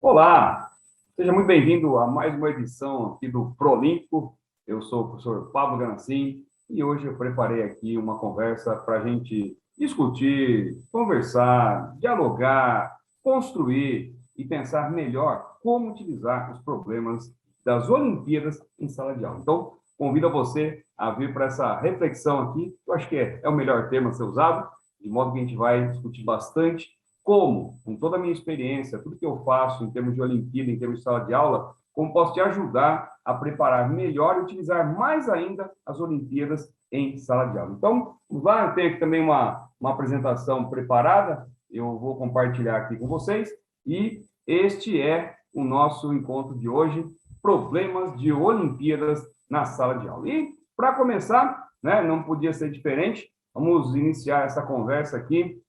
Olá, seja muito bem-vindo a mais uma edição aqui do Prolímpico. Eu sou o professor Pablo Ganassim e hoje eu preparei aqui uma conversa para a gente discutir, conversar, dialogar, construir e pensar melhor como utilizar os problemas das Olimpíadas em sala de aula. Então, convido você a vir para essa reflexão aqui. Eu acho que é o melhor tema a ser usado, de modo que a gente vai discutir bastante como, com toda a minha experiência, tudo que eu faço em termos de Olimpíada, em termos de sala de aula, como posso te ajudar a preparar melhor e utilizar mais ainda as Olimpíadas em sala de aula. Então, vamos lá, eu tenho aqui também uma apresentação preparada, eu vou compartilhar aqui com vocês, e este é o nosso encontro de hoje, problemas de Olimpíadas na sala de aula. E, para começar, né, não podia ser diferente, vamos iniciar essa conversa aqui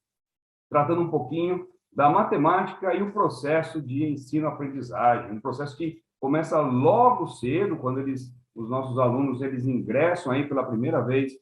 tratando um pouquinho da matemática e o processo de ensino-aprendizagem, um processo que começa logo cedo, quando os nossos alunos eles ingressam aí pela primeira vez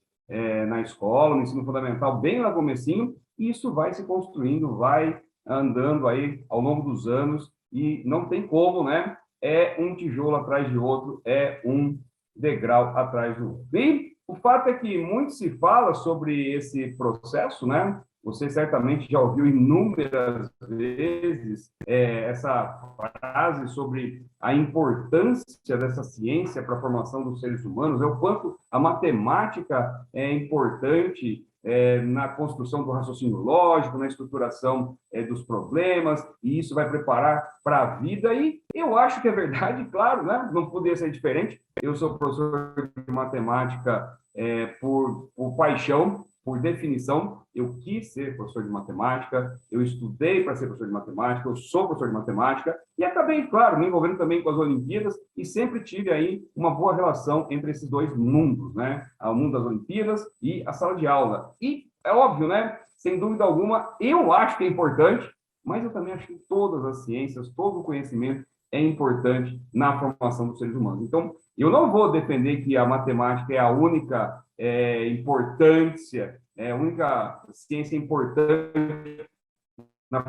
na escola, no ensino fundamental, bem lá no comecinho, e isso vai se construindo, vai andando aí ao longo dos anos, e não tem como, né? É um tijolo atrás de outro, é um degrau atrás do outro. E o fato é que muito se fala sobre esse processo, né? Você certamente já ouviu inúmeras vezes essa frase sobre a importância dessa ciência para a formação dos seres humanos, o quanto a matemática é importante na construção do raciocínio lógico, na estruturação dos problemas, e isso vai preparar para a vida. E eu acho que é verdade, claro, né? Não poderia ser diferente. Eu sou professor de matemática por paixão, por definição. Eu quis ser professor de matemática, eu estudei para ser professor de matemática, eu sou professor de matemática, e acabei, claro, me envolvendo também com as Olimpíadas, e sempre tive aí uma boa relação entre esses dois mundos, né? O mundo das Olimpíadas e a sala de aula. E é óbvio, né? Sem dúvida alguma, eu acho que é importante, mas eu também acho que todas as ciências, todo o conhecimento é importante na formação dos seres humanos. Então, eu não vou defender que a matemática é a única importância, a única ciência importante na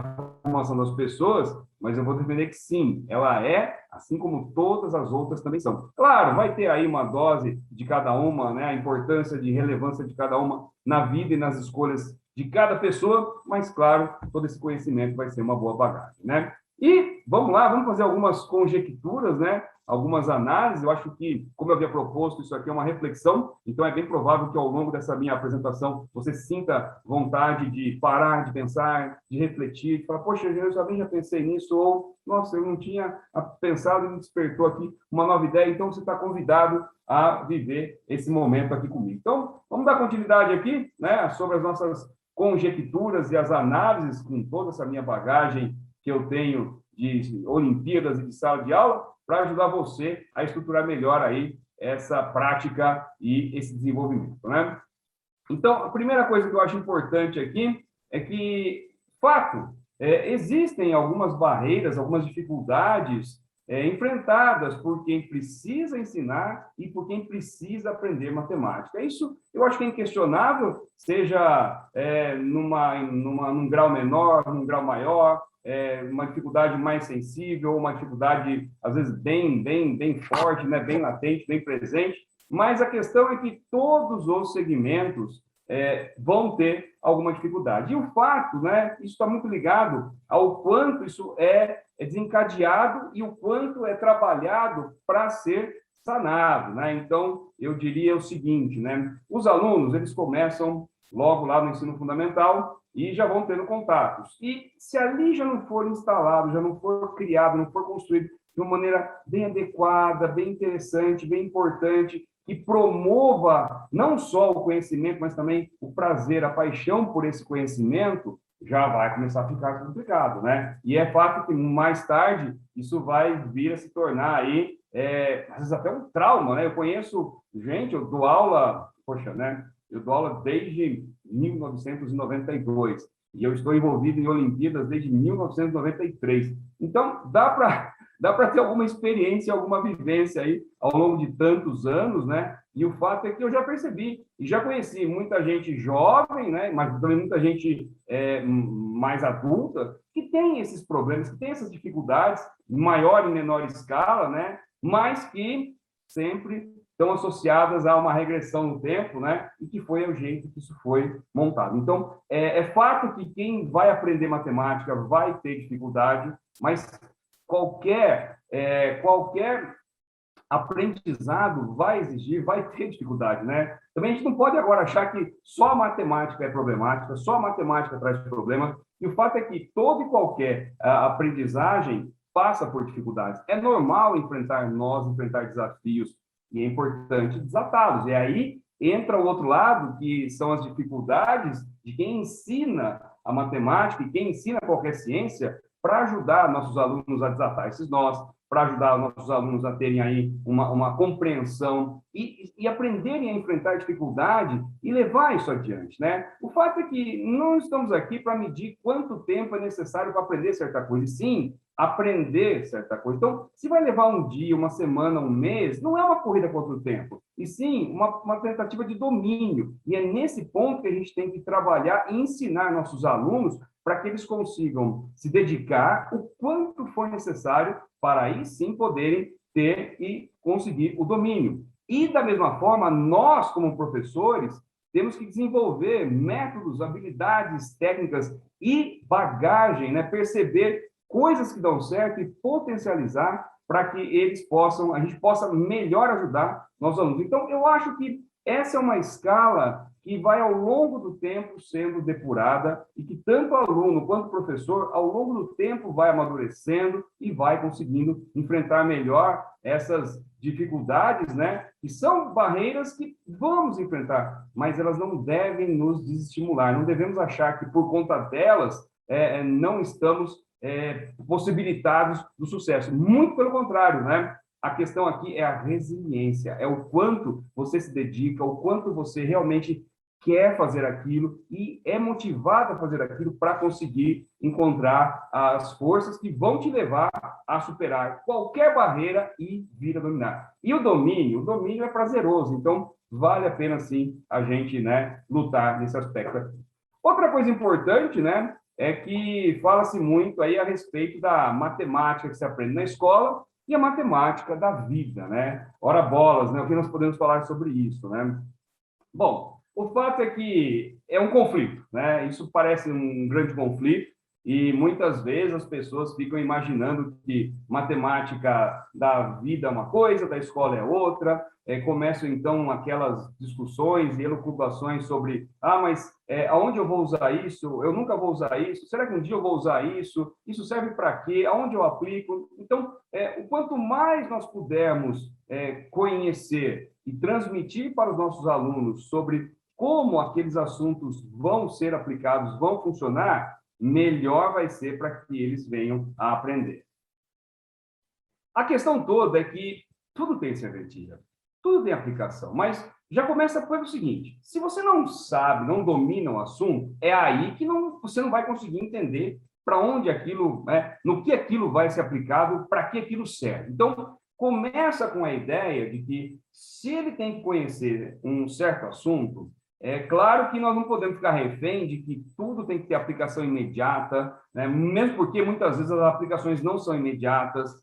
formação das pessoas, mas eu vou defender que sim, ela é, assim como todas as outras também são. Claro, vai ter aí uma dose de cada uma, né, a importância de relevância de cada uma na vida e nas escolhas de cada pessoa, mas claro, todo esse conhecimento vai ser uma boa bagagem, né? E vamos lá, vamos fazer algumas conjecturas, né? Algumas análises. Eu acho que, como eu havia proposto, isso aqui é uma reflexão, então é bem provável que ao longo dessa minha apresentação você sinta vontade de parar, de pensar, de refletir, de falar, poxa, eu já pensei nisso, ou, nossa, eu não tinha pensado e me despertou aqui uma nova ideia, então você está convidado a viver esse momento aqui comigo. Então, vamos dar continuidade aqui, né, sobre as nossas conjecturas e as análises com toda essa minha bagagem que eu tenho de Olimpíadas e de sala de aula, para ajudar você a estruturar melhor aí essa prática e esse desenvolvimento, né? Então, a primeira coisa que eu acho importante aqui é que, fato, existem algumas barreiras, algumas dificuldades enfrentadas por quem precisa ensinar e por quem precisa aprender matemática. Isso eu acho que é inquestionável, seja num grau menor, num grau maior, uma dificuldade mais sensível, uma dificuldade, às vezes, bem forte, né? Bem latente, bem presente. Mas a questão é que todos os segmentos vão ter alguma dificuldade. E o fato, né, isso está muito ligado ao quanto isso é desencadeado e o quanto é trabalhado para ser sanado, né? Então, eu diria o seguinte, né? Os alunos, eles começam logo lá no ensino fundamental e já vão tendo contatos. E se ali já não for instalado, já não for criado, não for construído de uma maneira bem adequada, bem interessante, bem importante, que promova não só o conhecimento, mas também o prazer, a paixão por esse conhecimento, já vai começar a ficar complicado, né? E é fato que mais tarde isso vai vir a se tornar aí, às vezes até um trauma, né? Eu conheço gente, eu dou aula, poxa, né? Eu dou aula desde 1992 e eu estou envolvido em Olimpíadas desde 1993. Então, dá para dá para ter alguma experiência, alguma vivência aí ao longo de tantos anos, né? E o fato é que eu já percebi e já conheci muita gente jovem, né? Mas também muita gente mais adulta que tem esses problemas, que tem essas dificuldades, em maior e menor escala, né? Mas que sempre estão associadas a uma regressão no tempo, né? E que foi o jeito que isso foi montado. Então, é fato que quem vai aprender matemática vai ter dificuldade, mas qualquer aprendizado vai exigir, vai ter dificuldade, né? Também a gente não pode agora achar que só a matemática é problemática, só a matemática traz problema, e o fato é que toda e qualquer aprendizagem passa por dificuldades. É normal enfrentar desafios, e é importante desatá-los. E aí entra o outro lado, que são as dificuldades de quem ensina a matemática e quem ensina qualquer ciência para ajudar nossos alunos a desatar esses nós, para ajudar nossos alunos a terem aí uma compreensão e aprenderem a enfrentar a dificuldade e levar isso adiante, né? O fato é que não estamos aqui para medir quanto tempo é necessário para aprender certa coisa, e sim aprender certa coisa. Então, se vai levar um dia, uma semana, um mês, não é uma corrida contra o tempo, e sim uma tentativa de domínio. E é nesse ponto que a gente tem que trabalhar e ensinar nossos alunos para que eles consigam se dedicar o quanto for necessário para aí sim poderem ter e conseguir o domínio. E, da mesma forma, nós, como professores, temos que desenvolver métodos, habilidades, técnicas e bagagem, né? Perceber coisas que dão certo e potencializar para que a gente possa melhor ajudar nossos alunos. Então, eu acho que essa é uma escala que vai ao longo do tempo sendo depurada e que tanto o aluno quanto o professor, ao longo do tempo, vai amadurecendo e vai conseguindo enfrentar melhor essas dificuldades, né? Que são barreiras que vamos enfrentar, mas elas não devem nos desestimular. Não devemos achar que, por conta delas, não estamos possibilitados do sucesso. Muito pelo contrário, né? A questão aqui é a resiliência, é o quanto você se dedica, o quanto você realmente quer fazer aquilo e é motivado a fazer aquilo para conseguir encontrar as forças que vão te levar a superar qualquer barreira e vir a dominar. E o domínio é prazeroso, então vale a pena sim a gente, né, lutar nesse aspecto aqui. Outra coisa importante, né, é que fala-se muito aí a respeito da matemática que se aprende na escola e a matemática da vida, né? Ora bolas, né? O que nós podemos falar sobre isso, né? Bom, o fato é que é um conflito, né? Isso parece um grande conflito e muitas vezes as pessoas ficam imaginando que matemática da vida é uma coisa, da escola é outra, começam então aquelas discussões e elucubrações sobre, mas aonde eu vou usar isso? Eu nunca vou usar isso? Será que um dia eu vou usar isso? Isso serve para quê? Aonde eu aplico? Então, o quanto mais nós pudermos conhecer e transmitir para os nossos alunos sobre como aqueles assuntos vão ser aplicados, vão funcionar, melhor vai ser para que eles venham a aprender. A questão toda é que tudo tem serventia, tudo tem aplicação, mas já começa pelo seguinte: se você não sabe, não domina o assunto, é aí que você não vai conseguir entender para onde aquilo, no que aquilo vai ser aplicado, para que aquilo serve. Então, começa com a ideia de que, se ele tem que conhecer um certo assunto, é claro que nós não podemos ficar refém de que tudo tem que ter aplicação imediata, né? Mesmo porque muitas vezes as aplicações não são imediatas,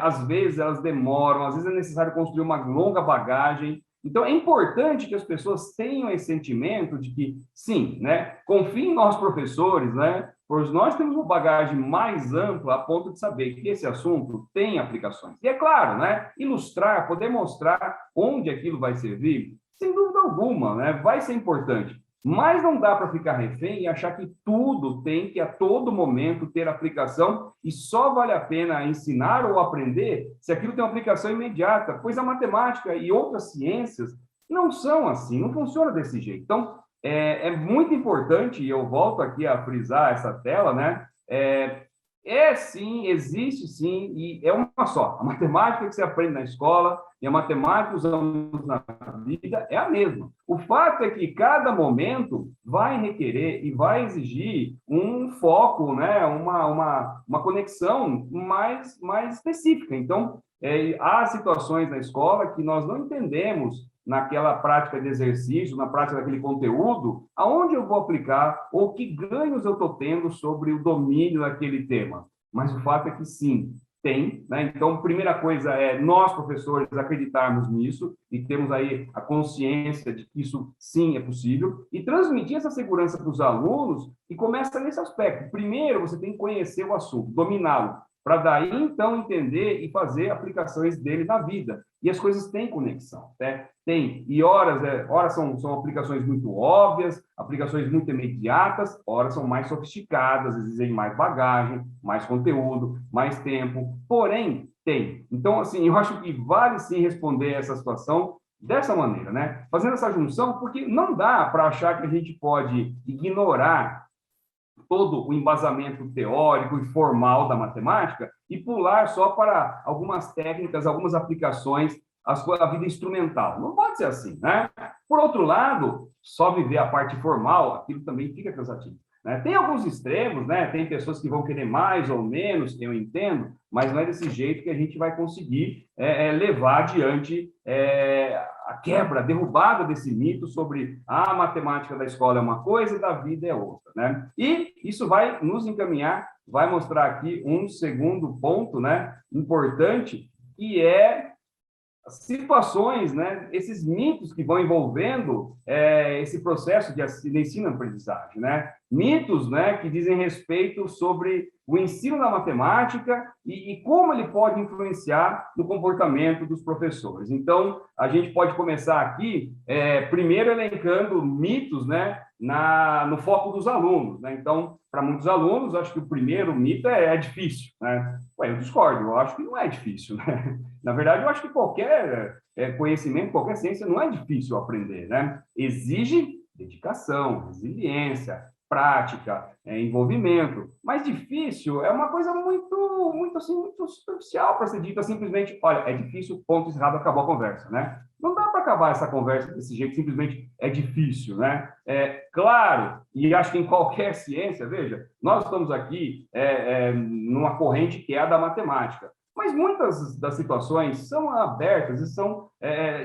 às vezes elas demoram, às vezes é necessário construir uma longa bagagem. Então, é importante que as pessoas tenham esse sentimento de que, sim, né, confiem em nós professores, né, pois nós temos uma bagagem mais ampla a ponto de saber que esse assunto tem aplicações. E é claro, né, ilustrar, poder mostrar onde aquilo vai servir, sem dúvida alguma, né, vai ser importante. Mas não dá para ficar refém e achar que tudo tem que, a todo momento, ter aplicação e só vale a pena ensinar ou aprender se aquilo tem uma aplicação imediata, pois a matemática e outras ciências não são assim, não funciona desse jeito. Então, é muito importante, e eu volto aqui a frisar essa tela, né? É sim, existe sim, e é uma só. A matemática que você aprende na escola e a matemática que usamos na vida é a mesma. O fato é que cada momento vai requerer e vai exigir um foco, né? uma conexão mais específica. Então, há situações na escola que nós não entendemos naquela prática de exercício, na prática daquele conteúdo, aonde eu vou aplicar ou que ganhos eu estou tendo sobre o domínio daquele tema. Mas o fato é que sim, tem, né? Então, a primeira coisa é nós, professores, acreditarmos nisso e temos aí a consciência de que isso sim é possível e transmitir essa segurança para os alunos e começa nesse aspecto. Primeiro, você tem que conhecer o assunto, dominá-lo, para daí então entender e fazer aplicações dele na vida. E as coisas têm conexão, né? Tem. E horas são aplicações muito óbvias, aplicações muito imediatas, horas são mais sofisticadas, exigem mais bagagem, mais conteúdo, mais tempo. Porém, tem. Então, assim, eu acho que vale sim responder essa situação dessa maneira, né? Fazendo essa junção, porque não dá para achar que a gente pode ignorar todo o embasamento teórico e formal da matemática e pular só para algumas técnicas, algumas aplicações, a vida instrumental. Não pode ser assim, né? Por outro lado, só viver a parte formal, aquilo também fica cansativo. Né? Tem alguns extremos, né? Tem pessoas que vão querer mais ou menos, eu entendo, mas não é desse jeito que a gente vai conseguir levar adiante a quebra, a derrubada desse mito sobre a matemática da escola é uma coisa e da vida é outra, né? E isso vai nos encaminhar, vai mostrar aqui um segundo ponto, né, importante, que é situações, né, esses mitos que vão envolvendo esse processo de ensino-aprendizagem, né? Mitos, né, que dizem respeito sobre o ensino da matemática e como ele pode influenciar no comportamento dos professores. Então, a gente pode começar aqui, primeiro elencando mitos, né, no foco dos alunos, né? Então, para muitos alunos, acho que o primeiro mito é difícil, né? Ué, eu discordo, eu acho que não é difícil, né? Na verdade, eu acho que qualquer conhecimento, qualquer ciência não é difícil aprender, né? Exige dedicação, resiliência, prática, envolvimento. Mas difícil é uma coisa muito assim, muito superficial para ser dita simplesmente, olha, é difícil, ponto encerrado, acabou a conversa, né? Não dá para acabar essa conversa desse jeito, simplesmente é difícil, né? Claro, e acho que em qualquer ciência, veja, nós estamos aqui numa corrente que é a da matemática. Mas muitas das situações são abertas e são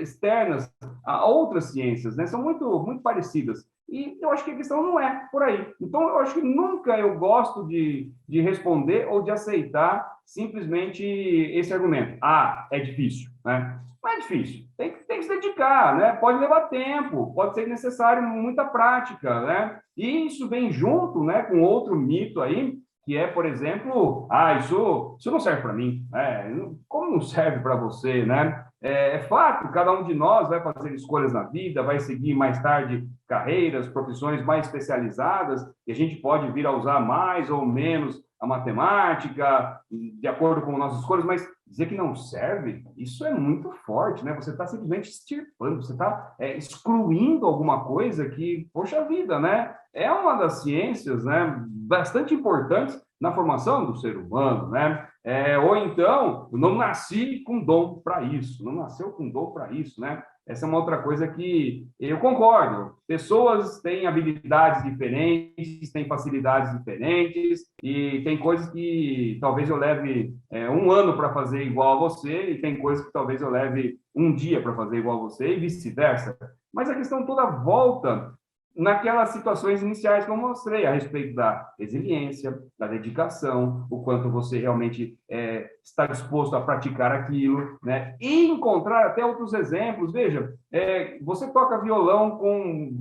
externas a outras ciências, né? São muito parecidas. E eu acho que a questão não é por aí. Então, eu acho que nunca eu gosto de responder ou de aceitar simplesmente esse argumento. Ah, é difícil, né? Não é difícil. Tem que se dedicar, né? Pode levar tempo, pode ser necessário muita prática, né? E isso vem junto, né, com outro mito aí, que é, por exemplo, isso não serve para mim, né? Como não serve para você, né? É fato, cada um de nós vai fazer escolhas na vida, vai seguir mais tarde carreiras, profissões mais especializadas, e a gente pode vir a usar mais ou menos a matemática, de acordo com nossas escolhas, mas dizer que não serve, isso é muito forte, né? Você está simplesmente extirpando, você está excluindo alguma coisa que, poxa vida, né? É uma das ciências, né, bastante importantes na formação do ser humano, né? Ou então, eu não nasci com dom para isso, não nasceu com dom para isso, né? Essa é uma outra coisa que eu concordo. Pessoas têm habilidades diferentes, têm facilidades diferentes, e tem coisas que talvez eu leve um ano para fazer igual a você, e tem coisas que talvez eu leve um dia para fazer igual a você, e vice-versa. Mas a questão toda volta naquelas situações iniciais que eu mostrei, a respeito da resiliência, da dedicação, o quanto você realmente está disposto a praticar aquilo, né? E encontrar até outros exemplos. Veja, você toca violão com,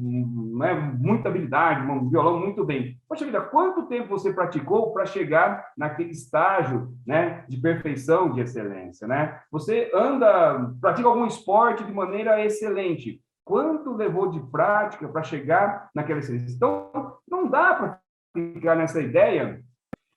né, muita habilidade, um violão muito bem. Poxa vida, quanto tempo você praticou para chegar naquele estágio, né, de perfeição, de excelência, né? Você pratica algum esporte de maneira excelente. Quanto levou de prática para chegar naquela excelência? Então, não dá para ficar nessa ideia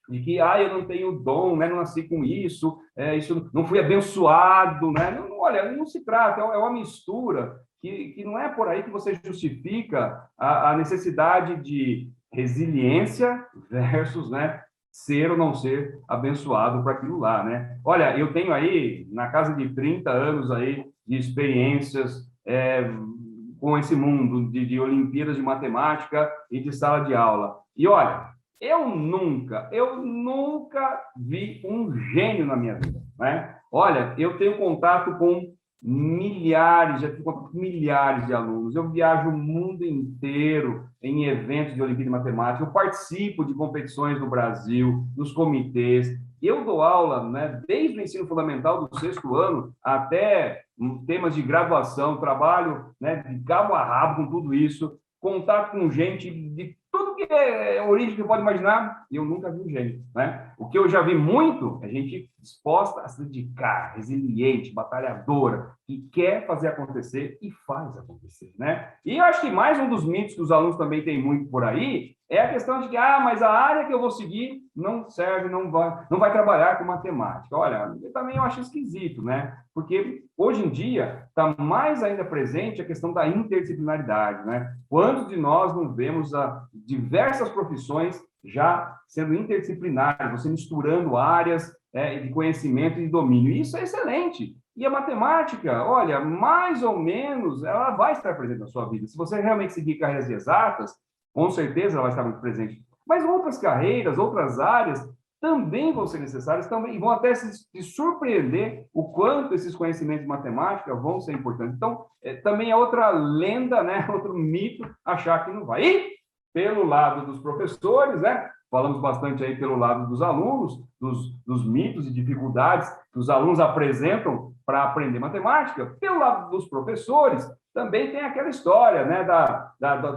de que eu não tenho dom, né? Não nasci com isso, isso não fui abençoado, né? Não, olha, não se trata, é uma mistura que não é por aí que você justifica a necessidade de resiliência versus, né, ser ou não ser abençoado para aquilo lá, né? Olha, eu tenho aí, na casa de 30 anos aí, de experiências com esse mundo de Olimpíadas de Matemática e de sala de aula. E olha, eu nunca vi um gênio na minha vida, né? Olha, eu tenho contato com milhares, já tive contato com milhares de alunos. Eu viajo o mundo inteiro em eventos de Olimpíada de Matemática, eu participo de competições no Brasil, nos comitês. Eu dou aula, né, desde o ensino fundamental do 6º ano até temas de graduação, trabalho, né, de cabo a rabo com tudo isso, contato com gente de tudo que é origem que você pode imaginar, e eu nunca vi um gênio, né? O que eu já vi muito é gente disposta a se dedicar, resiliente, batalhadora, que quer fazer acontecer e faz acontecer, né? E eu acho que mais um dos mitos que os alunos também têm muito por aí é a questão de que, mas a área que eu vou seguir não serve, não vai trabalhar com matemática. Olha, eu também acho esquisito, né? Porque hoje em dia está mais ainda presente a questão da interdisciplinaridade, né? Quantos de nós não vemos diversas profissões já sendo interdisciplinares, você misturando áreas de conhecimento e de domínio. Isso é excelente. E a matemática, olha, mais ou menos, ela vai estar presente na sua vida. Se você realmente seguir carreiras exatas, com certeza ela vai estar muito presente. Mas outras carreiras, outras áreas, também vão ser necessárias, também, e vão até se surpreender o quanto esses conhecimentos de matemática vão ser importantes. Então, também é outra lenda, né? Outro mito, achar que não vai. E, pelo lado dos professores, né? Falamos bastante aí pelo lado dos alunos, dos mitos e dificuldades que os alunos apresentam para aprender matemática. Pelo lado dos professores, também tem aquela história, né,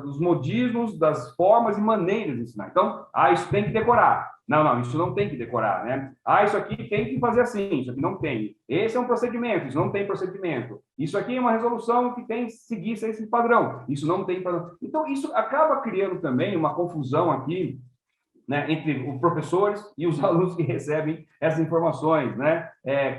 dos modismos, das formas e maneiras de ensinar. Então, isso tem que decorar. Não, isso não tem que decorar, né? Isso aqui tem que fazer assim, isso aqui não tem. Esse é um procedimento, isso não tem procedimento. Isso aqui é uma resolução que tem que seguir esse padrão, isso não tem padrão. Então, isso acaba criando também uma confusão aqui, né, entre os professores e os alunos que recebem essas informações, né?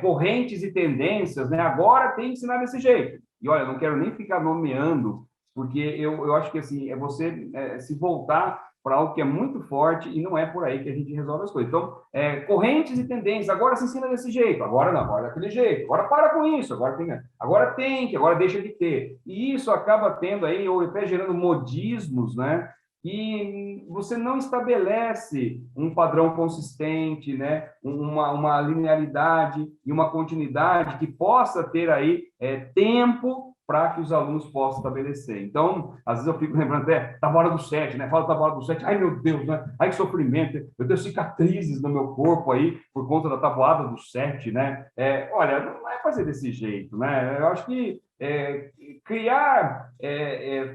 Correntes e tendências, né? Agora tem que ensinar desse jeito. E olha, não quero nem ficar nomeando, porque eu acho que assim, é você se voltar para algo que é muito forte e não é por aí que a gente resolve as coisas. Então, correntes e tendências, agora se ensina desse jeito, agora não, agora daquele jeito, agora para com isso, agora deixa de ter. E isso acaba tendo aí, ou até gerando modismos, né? E você não estabelece um padrão consistente, né? Uma linearidade e uma continuidade que possa ter aí tempo para que os alunos possam estabelecer. Então, às vezes eu fico lembrando até tabuada do 7, né? Fala tabuada do 7, ai meu Deus, né? Ai que sofrimento, eu tenho cicatrizes no meu corpo aí por conta da tabuada do 7, né? Olha, não é fazer desse jeito, né? Eu acho que criar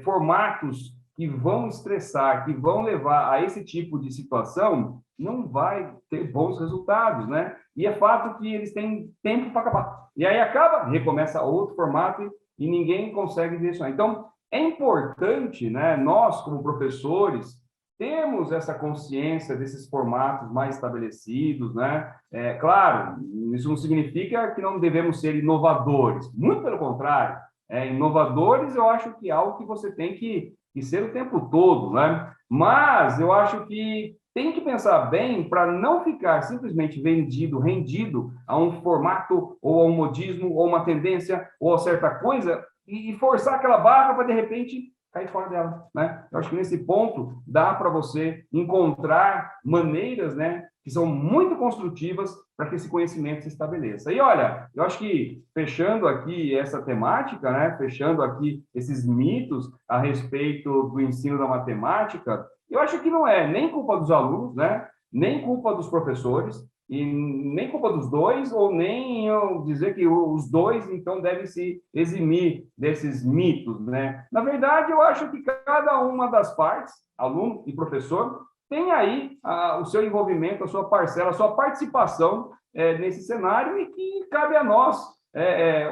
formatos que vão estressar, que vão levar a esse tipo de situação, não vai ter bons resultados, né? E é fato que eles têm tempo para acabar. E aí acaba, recomeça outro formato e ninguém consegue direcionar. Então, é importante, né, nós, como professores, temos essa consciência desses formatos mais estabelecidos, né? Claro, isso não significa que não devemos ser inovadores. Muito pelo contrário. Inovadores, eu acho que é algo que você tem que ser o tempo todo, né? Mas eu acho que tem que pensar bem para não ficar simplesmente rendido a um formato, ou a um modismo, ou uma tendência, ou a certa coisa, e forçar aquela barra para, de repente, cair fora dela, né? Eu acho que nesse ponto dá para você encontrar maneiras, né, que são muito construtivas para que esse conhecimento se estabeleça. E olha, eu acho que fechando aqui essa temática, né, fechando aqui esses mitos a respeito do ensino da matemática, eu acho que não é nem culpa dos alunos, né, nem culpa dos professores, e nem culpa dos dois, ou nem eu dizer que os dois, então, devem se eximir desses mitos, né? Na verdade, eu acho que cada uma das partes, aluno e professor, tem aí o seu envolvimento, a sua parcela, a sua participação nesse cenário, e que cabe a nós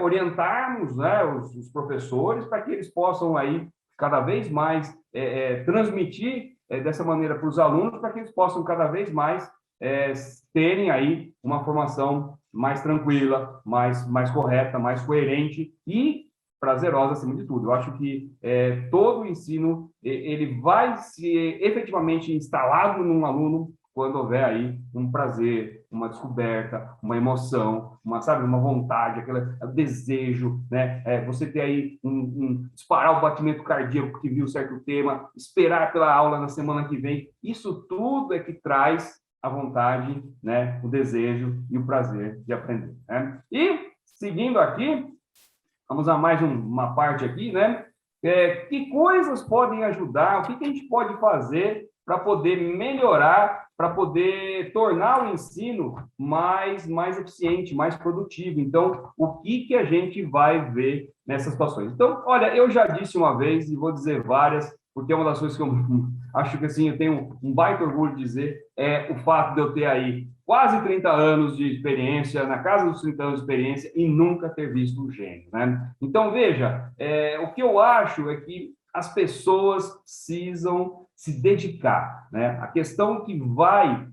orientarmos, né, os professores para que eles possam aí cada vez mais transmitir dessa maneira para os alunos, para que eles possam cada vez mais terem aí uma formação mais tranquila, mais correta, mais coerente e prazerosa acima de tudo. Eu acho que todo o ensino ele vai ser efetivamente instalado num aluno quando houver aí um prazer, uma descoberta, uma emoção, sabe, uma vontade, aquele desejo, né? Você ter aí disparar o batimento cardíaco porque viu certo tema, esperar pela aula na semana que vem. Isso tudo é que traz a vontade, né? O desejo e o prazer de aprender, né? E, seguindo aqui, vamos a mais uma parte aqui, né? Que coisas podem ajudar, o que a gente pode fazer para poder melhorar, para poder tornar o ensino mais eficiente, mais produtivo. Então, o que a gente vai ver nessas situações? Então, olha, eu já disse uma vez e vou dizer várias, porque é uma das coisas que eu acho que assim, eu tenho um baita orgulho de dizer, é o fato de eu ter aí quase 30 anos de experiência, na casa dos 30 anos de experiência, e nunca ter visto um gênio, né? Então, veja, o que eu acho é que as pessoas precisam se dedicar, né? A questão que vai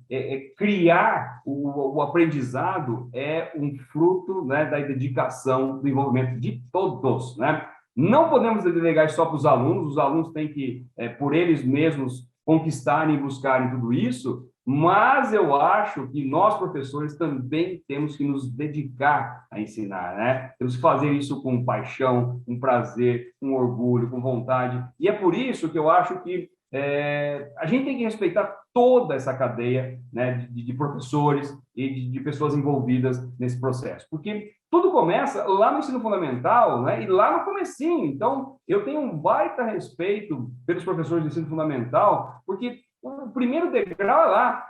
criar o aprendizado é um fruto, né, da dedicação, do envolvimento de todos, né? Não podemos delegar só para os alunos têm que, por eles mesmos, conquistarem e buscarem tudo isso, mas eu acho que nós, professores, também temos que nos dedicar a ensinar, né? Temos que fazer isso com paixão, com prazer, com orgulho, com vontade. E é por isso que eu acho que a gente tem que respeitar toda essa cadeia, né, de professores e de pessoas envolvidas nesse processo. Porque tudo começa lá no ensino fundamental, né, e lá no comecinho. Então, eu tenho um baita respeito pelos professores de ensino fundamental, porque o primeiro degrau é lá.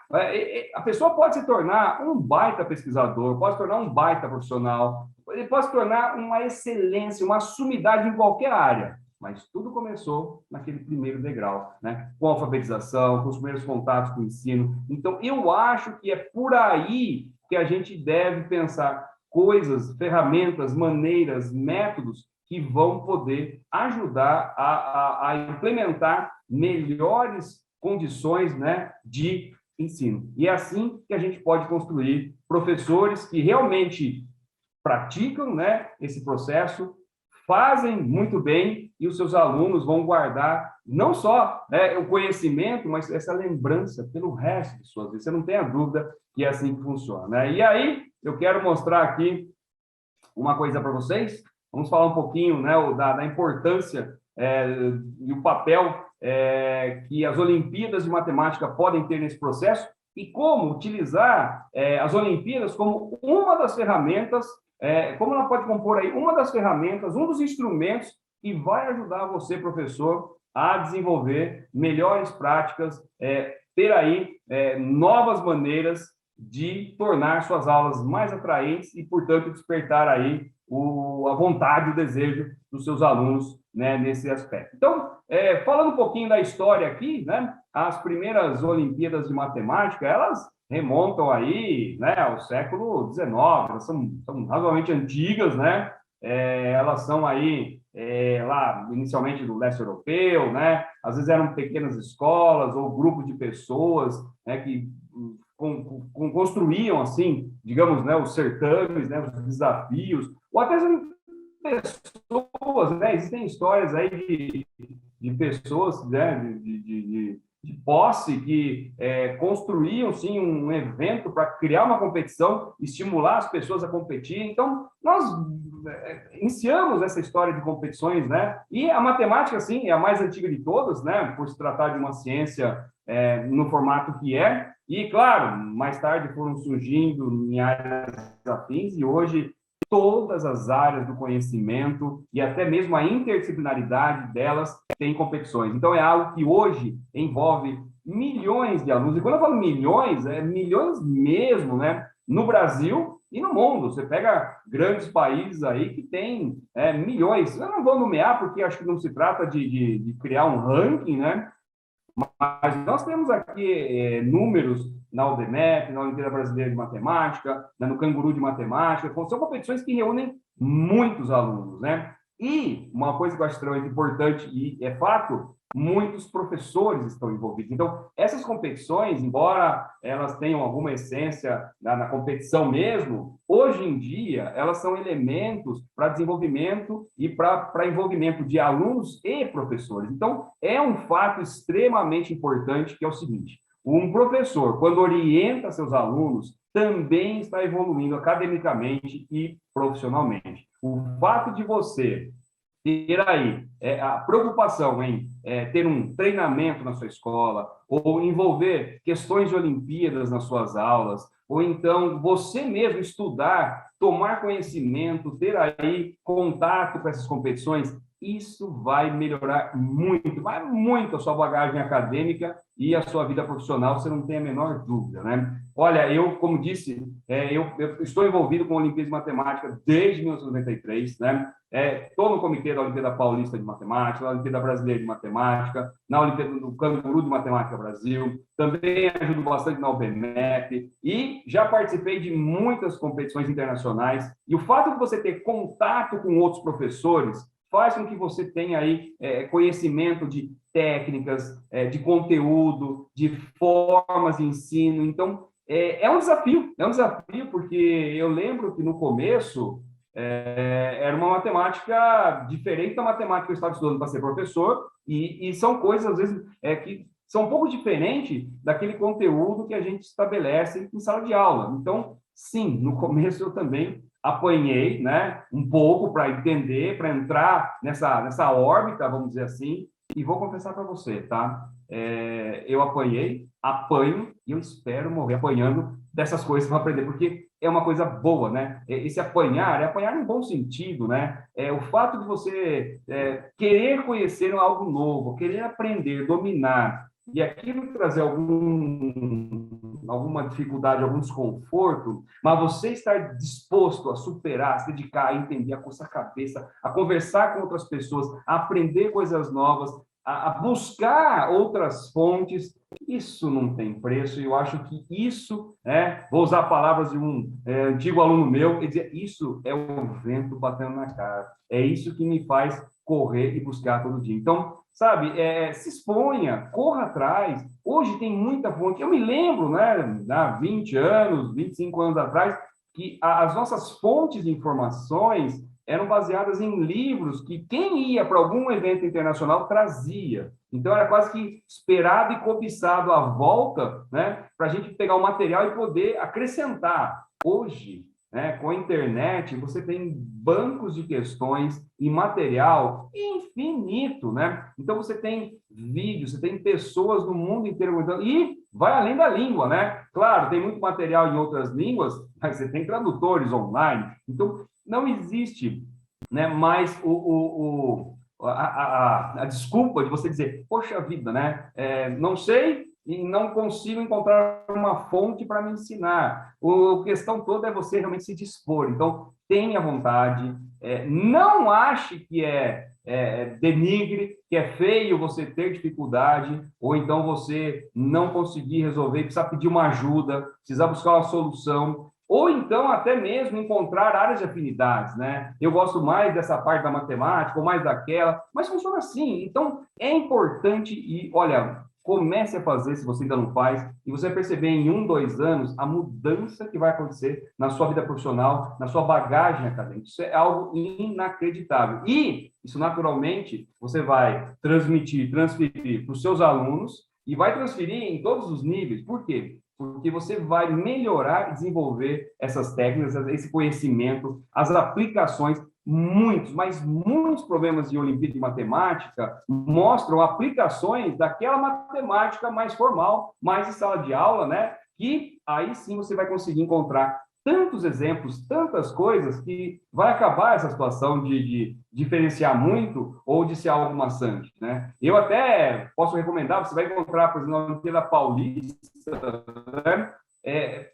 A pessoa pode se tornar um baita pesquisador, pode se tornar um baita profissional, ele pode se tornar uma excelência, uma sumidade em qualquer área. Mas tudo começou naquele primeiro degrau, né? Com a alfabetização, com os primeiros contatos com o ensino. Então, eu acho que é por aí que a gente deve pensar coisas, ferramentas, maneiras, métodos que vão poder ajudar a implementar melhores condições, né, de ensino. E é assim que a gente pode construir professores que realmente praticam, né, esse processo, fazem muito bem e os seus alunos vão guardar não só, né, o conhecimento, mas essa lembrança pelo resto de suas vidas. Você não tem a dúvida que é assim que funciona, né? E aí, eu quero mostrar aqui uma coisa para vocês. Vamos falar um pouquinho, né, da importância e o papel que as Olimpíadas de Matemática podem ter nesse processo e como utilizar as Olimpíadas como uma das ferramentas, como ela pode compor aí uma das ferramentas, um dos instrumentos que vai ajudar você, professor, a desenvolver melhores práticas, ter aí novas maneiras de tornar suas aulas mais atraentes e, portanto, despertar aí a vontade, o desejo dos seus alunos, né, nesse aspecto. Então, falando um pouquinho da história aqui, né, as primeiras Olimpíadas de Matemática, elas remontam aí, né, ao século XIX, elas são razoavelmente antigas, né, elas são aí lá inicialmente do leste europeu, né, às vezes eram pequenas escolas ou grupos de pessoas, né, que construíam, assim, digamos, né, os certames, né, os desafios, ou até pessoas, né, existem histórias aí de pessoas, né, de posse que construíam, sim, um evento para criar uma competição, estimular as pessoas a competir. Então, nós iniciamos essa história de competições, né, e a matemática, sim, é a mais antiga de todas, né, por se tratar de uma ciência no formato que é, e, claro, mais tarde foram surgindo em áreas afins, e hoje todas as áreas do conhecimento e até mesmo a interdisciplinaridade delas têm competições. Então, é algo que hoje envolve milhões de alunos. E quando eu falo milhões, é milhões mesmo, né? No Brasil e no mundo. Você pega grandes países aí que têm milhões. Eu não vou nomear porque acho que não se trata de criar um ranking, né? Mas nós temos aqui números na UDEMEP, na Olimpíada Brasileira de Matemática, no Canguru de Matemática, são competições que reúnem muitos alunos, né? E uma coisa que eu acho extremamente importante, e é fato, muitos professores estão envolvidos. Então, essas competições, embora elas tenham alguma essência na competição mesmo, hoje em dia, elas são elementos para desenvolvimento e para envolvimento de alunos e professores. Então, é um fato extremamente importante, que é o seguinte: Um professor, quando orienta seus alunos, também está evoluindo academicamente e profissionalmente. O fato de você ter aí a preocupação em ter um treinamento na sua escola, ou envolver questões de Olimpíadas nas suas aulas, ou então você mesmo estudar, tomar conhecimento, ter aí contato com essas competições, isso vai melhorar muito, vai muito a sua bagagem acadêmica e a sua vida profissional, você não tem a menor dúvida, né? Olha, eu, como disse, eu estou envolvido com a Olimpíada de Matemática desde 1993, né? Estou no comitê da Olimpíada Paulista de Matemática, na Olimpíada Brasileira de Matemática, na Olimpíada do Canguru de Matemática Brasil, também ajudo bastante na UBMEP e já participei de muitas competições internacionais. E o fato de você ter contato com outros professores faz com que você tenha aí conhecimento de técnicas, de conteúdo, de formas de ensino. Então, é um desafio porque eu lembro que no começo era uma matemática diferente da matemática que eu estava estudando para ser professor, e são coisas, às vezes, que são um pouco diferentes daquele conteúdo que a gente estabelece em sala de aula. Então, sim, no começo eu também apanhei, né, um pouco para entender, para entrar nessa órbita, vamos dizer assim, e vou confessar para você, tá? Eu apanho, e eu espero morrer apanhando dessas coisas para aprender, porque é uma coisa boa, né? Esse apanhar, é apanhar no bom sentido, né? O fato de você querer conhecer algo novo, querer aprender, dominar, e aquilo trazer alguma dificuldade, algum desconforto, mas você estar disposto a superar, a se dedicar, a entender, a coçar a cabeça, a conversar com outras pessoas, a aprender coisas novas, a buscar outras fontes, isso não tem preço, e eu acho que isso, vou usar palavras de um antigo aluno meu, ele dizia, isso é o vento batendo na cara, é isso que me faz correr e buscar todo dia. Então, sabe, se exponha, corra atrás, hoje tem muita fonte, eu me lembro, né, há 20 anos, 25 anos atrás, que as nossas fontes de informações eram baseadas em livros que quem ia para algum evento internacional trazia. Então, era quase que esperado e cobiçado à volta, né, para a gente pegar o material e poder acrescentar. Hoje, né, com a internet, você tem bancos de questões e material infinito, né? Então, você tem vídeos, você tem pessoas no mundo inteiro e vai além da língua, né? Claro, tem muito material em outras línguas, mas você tem tradutores online. Então, não existe, né, mais a desculpa de você dizer, poxa vida, né, não sei e não consigo encontrar uma fonte para me ensinar. A questão toda é você realmente se dispor. Então, tenha vontade, não ache que denigre, que é feio você ter dificuldade, ou então você não conseguir resolver, precisa pedir uma ajuda, precisa buscar uma solução, ou então até mesmo encontrar áreas de afinidades, né? Eu gosto mais dessa parte da matemática, ou mais daquela, mas funciona assim. Então, é importante e, olha, comece a fazer, se você ainda não faz, e você vai perceber em 1, 2 anos a mudança que vai acontecer na sua vida profissional, na sua bagagem acadêmica. Isso é algo inacreditável. E isso, naturalmente, você vai transferir para os seus alunos e vai transferir em todos os níveis. Por quê? Porque você vai melhorar e desenvolver essas técnicas, esse conhecimento, as aplicações. Mas muitos problemas de Olimpíada de Matemática mostram aplicações daquela matemática mais formal, mais de sala de aula, né? Que aí sim você vai conseguir encontrar tantos exemplos, tantas coisas, que vai acabar essa situação de diferenciar muito ou de ser algo maçante, né? Eu até posso recomendar, você vai encontrar, por exemplo, na Olimpíada Paulista, né?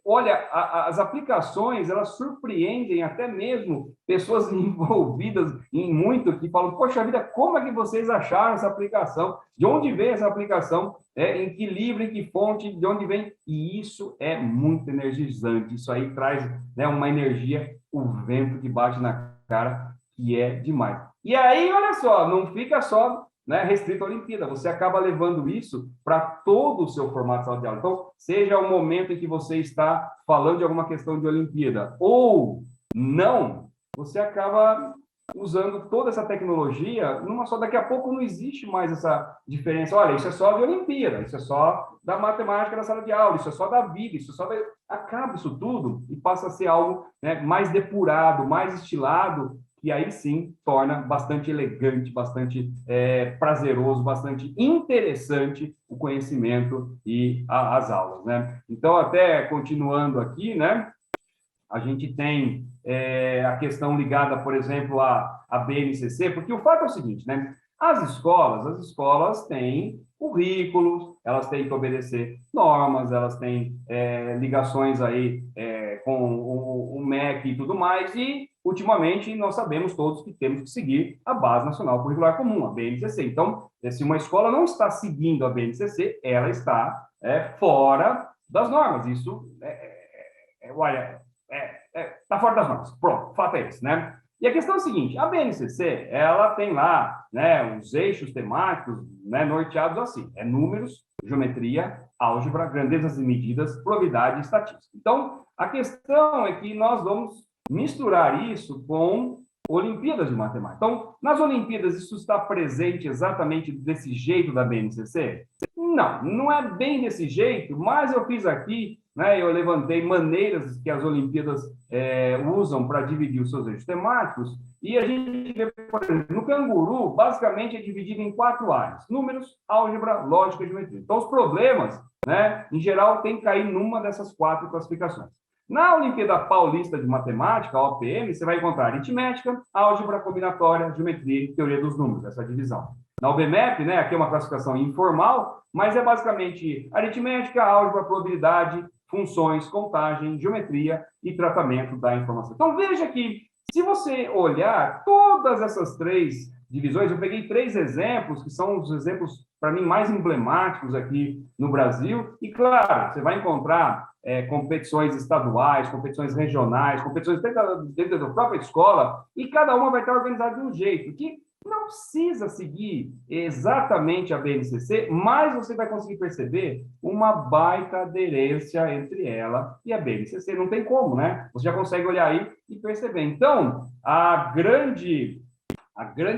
Olha, as aplicações, elas surpreendem até mesmo pessoas envolvidas em muito, que falam, poxa vida, como é que vocês acharam essa aplicação? De onde vem essa aplicação? Em que livro, em que fonte, de onde vem? E isso é muito energizante, isso aí traz, né, uma energia, o vento que bate na cara, que é demais. E aí, olha só, não fica só, né, restrito à Olimpíada, você acaba levando isso para todo o seu formato de sala de aula. Então, seja o momento em que você está falando de alguma questão de Olimpíada ou não, você acaba usando toda essa tecnologia numa só. Daqui a pouco não existe mais essa diferença. Olha, isso é só de Olimpíada, isso é só da matemática na sala de aula, isso é só da vida, isso é só da... Acaba isso tudo e passa a ser algo, né, mais depurado, mais estilado, que aí sim torna bastante elegante, bastante prazeroso, bastante interessante o conhecimento e as aulas, né? Então, até continuando aqui, né? A gente tem a questão ligada, por exemplo, à BNCC, porque o fato é o seguinte, né? As escolas têm currículos, elas têm que obedecer normas, elas têm ligações aí com o MEC e tudo mais, e ultimamente nós sabemos todos que temos que seguir a Base Nacional Curricular Comum, a BNCC. Então, se uma escola não está seguindo a BNCC, ela está fora das normas. Isso olha, tá fora das normas. Pronto, o fato é esse, né? E a questão é a seguinte, a BNCC, ela tem lá, né, os eixos temáticos, né, norteados assim, números, geometria, álgebra, grandezas e medidas, probabilidade e estatística. Então, a questão é que nós vamos misturar isso com Olimpíadas de Matemática. Então, nas Olimpíadas, isso está presente exatamente desse jeito da BNCC? Não, não é bem desse jeito, mas eu fiz aqui, né, eu levantei maneiras que as Olimpíadas usam para dividir os seus eixos temáticos, e a gente vê, por exemplo, no Canguru, basicamente é dividido em 4 áreas: números, álgebra, lógica e geometria. Então, os problemas, né, em geral, tem que cair numa dessas 4 classificações. Na Olimpíada Paulista de Matemática, a OPM, você vai encontrar aritmética, álgebra, combinatória, geometria e teoria dos números, essa divisão. Na UBMEP, né, aqui é uma classificação informal, mas é basicamente aritmética, álgebra, probabilidade, funções, contagem, geometria e tratamento da informação. Então, veja que, se você olhar todas essas 3 divisões, eu peguei 3 exemplos, que são os exemplos, para mim, mais emblemáticos aqui no Brasil, e, claro, você vai encontrar competições estaduais, competições regionais, competições dentro da própria escola, e cada uma vai estar organizada de um jeito, que não precisa seguir exatamente a BNCC, mas você vai conseguir perceber uma baita aderência entre ela e a BNCC. Não tem como, né? Você já consegue olhar aí e perceber. Então, a grande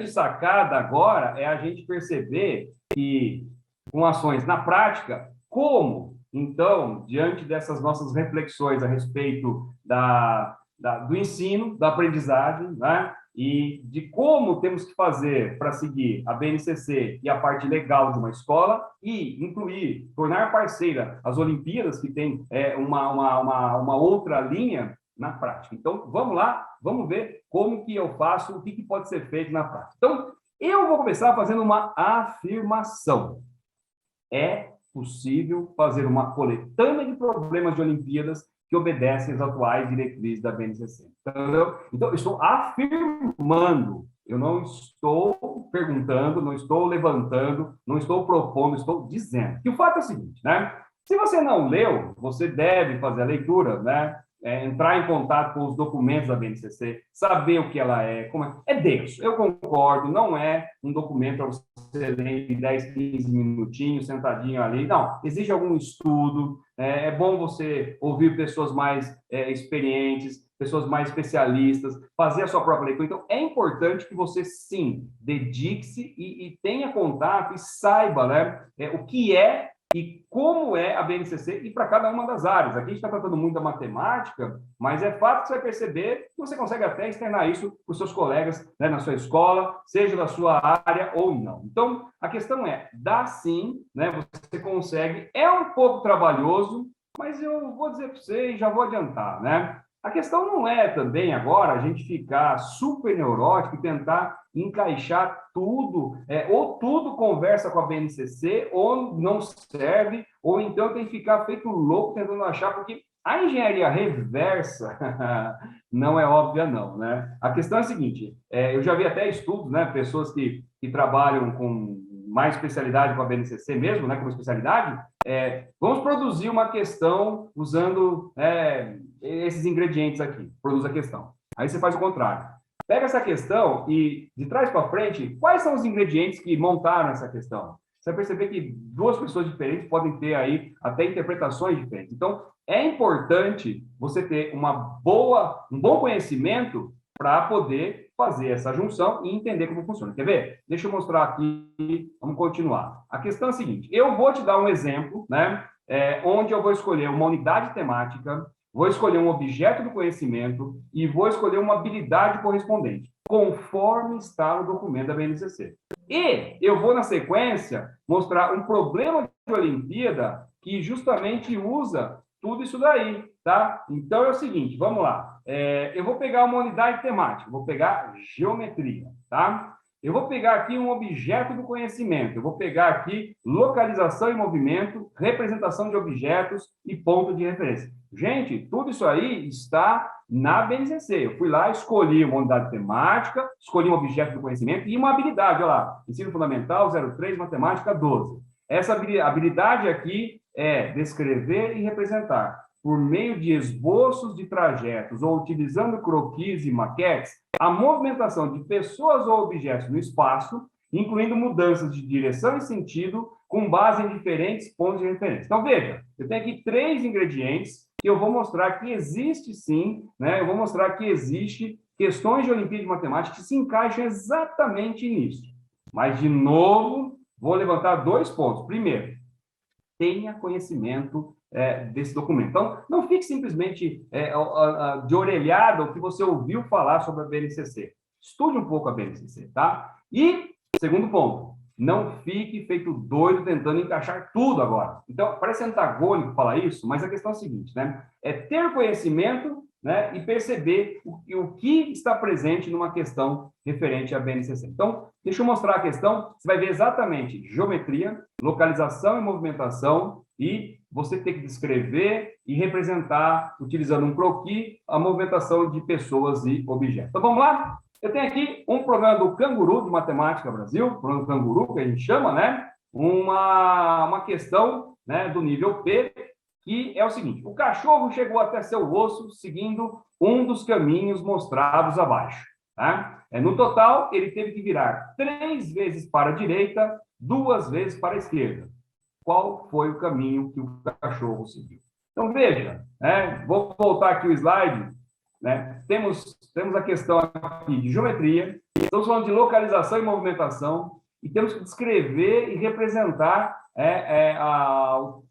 sacada agora é a gente perceber que, com ações na prática, como, então, diante dessas nossas reflexões a respeito do ensino, da aprendizagem, né? E de como temos que fazer para seguir a BNCC e a parte legal de uma escola e incluir, tornar parceira as Olimpíadas, que tem uma outra linha na prática. Então, vamos lá, vamos ver como que eu faço, o que pode ser feito na prática. Então, eu vou começar fazendo uma afirmação. É possível fazer uma coletânea de problemas de Olimpíadas que obedecem às atuais diretrizes da BNCC. Então, eu estou afirmando, eu não estou perguntando, não estou levantando, não estou propondo, estou dizendo. E o fato é o seguinte, né? Se você não leu, você deve fazer a leitura, né? Entrar em contato com os documentos da BNCC, saber o que ela é, como é. É denso, eu concordo, não é um documento para você ler em 10, 15 minutinhos, sentadinho ali. Não, exige algum estudo, é bom você ouvir pessoas mais experientes, pessoas mais especialistas, fazer a sua própria leitura. Então, é importante que você, sim, dedique-se e tenha contato e saiba, né, o que é e como é a BNCC e para cada uma das áreas. Aqui a gente está tratando muito da matemática, mas é fato que você vai perceber que você consegue até externar isso para os seus colegas, né, na sua escola, seja da sua área ou não. Então, a questão dá sim, né, você consegue, é um pouco trabalhoso, mas eu vou dizer para você e já vou adiantar, né? A questão não é também agora a gente ficar super neurótico e tentar encaixar tudo, ou tudo conversa com a BNCC, ou não serve, ou então tem que ficar feito louco tentando achar, porque a engenharia reversa não é óbvia, não, né? A questão é a seguinte, eu já vi até estudos, né, pessoas que trabalham com mais especialidade com a BNCC mesmo, né, como especialidade, vamos produzir uma questão usando esses ingredientes aqui, produz a questão. Aí você faz o contrário. Pega essa questão e, de trás para frente, quais são os ingredientes que montaram essa questão? Você vai perceber que 2 pessoas diferentes podem ter aí até interpretações diferentes. Então, é importante você ter um bom conhecimento para poder fazer essa junção e entender como funciona. Quer ver? Deixa eu mostrar aqui, vamos continuar. A questão é a seguinte, eu vou te dar um exemplo, né, onde eu vou escolher uma unidade temática, vou escolher um objeto do conhecimento e vou escolher uma habilidade correspondente, conforme está no documento da BNCC. E eu vou, na sequência, mostrar um problema de Olimpíada que justamente usa tudo isso daí, tá? Então, é o seguinte, vamos lá. Eu vou pegar uma unidade temática, vou pegar geometria, tá? Eu vou pegar aqui um objeto do conhecimento, eu vou pegar aqui localização e movimento, representação de objetos e ponto de referência. Gente, tudo isso aí está na BNCC. Eu fui lá, escolhi uma unidade temática, escolhi um objeto do conhecimento e uma habilidade, olha lá, ensino fundamental 03, matemática 12. Essa habilidade aqui é descrever e representar, por meio de esboços de trajetos ou utilizando croquis e maquetes, a movimentação de pessoas ou objetos no espaço, incluindo mudanças de direção e sentido, com base em diferentes pontos de referência. Então, veja, eu tenho aqui 3 ingredientes que eu vou mostrar que existe sim, né? Eu vou mostrar que existe questões de Olimpíada de Matemática que se encaixam exatamente nisso. Mas, de novo, vou levantar 2 pontos. Primeiro, tenha conhecimento desse documento. Então, não fique simplesmente de orelhada o que você ouviu falar sobre a BNCC. Estude um pouco a BNCC, tá? E, segundo ponto, não fique feito doido tentando encaixar tudo agora. Então, parece antagônico falar isso, mas a questão é a seguinte, né? É ter conhecimento, né, e perceber o que está presente numa questão referente à BNCC. Então, deixa eu mostrar a questão, você vai ver exatamente geometria, localização e movimentação, e você tem que descrever e representar, utilizando um croquis, a movimentação de pessoas e objetos. Então, vamos lá? Eu tenho aqui um programa do Canguru de Matemática Brasil, programa do Canguru, que a gente chama, né? Uma questão, né, do nível P, que é o seguinte, o cachorro chegou até seu osso seguindo um dos caminhos mostrados abaixo. Tá? No total, ele teve que virar 3 vezes para a direita, 2 vezes para a esquerda. Qual foi o caminho que o cachorro seguiu? Então, veja, vou voltar aqui o slide, né? Temos a questão aqui de geometria, estamos falando de localização e movimentação, e temos que descrever e representar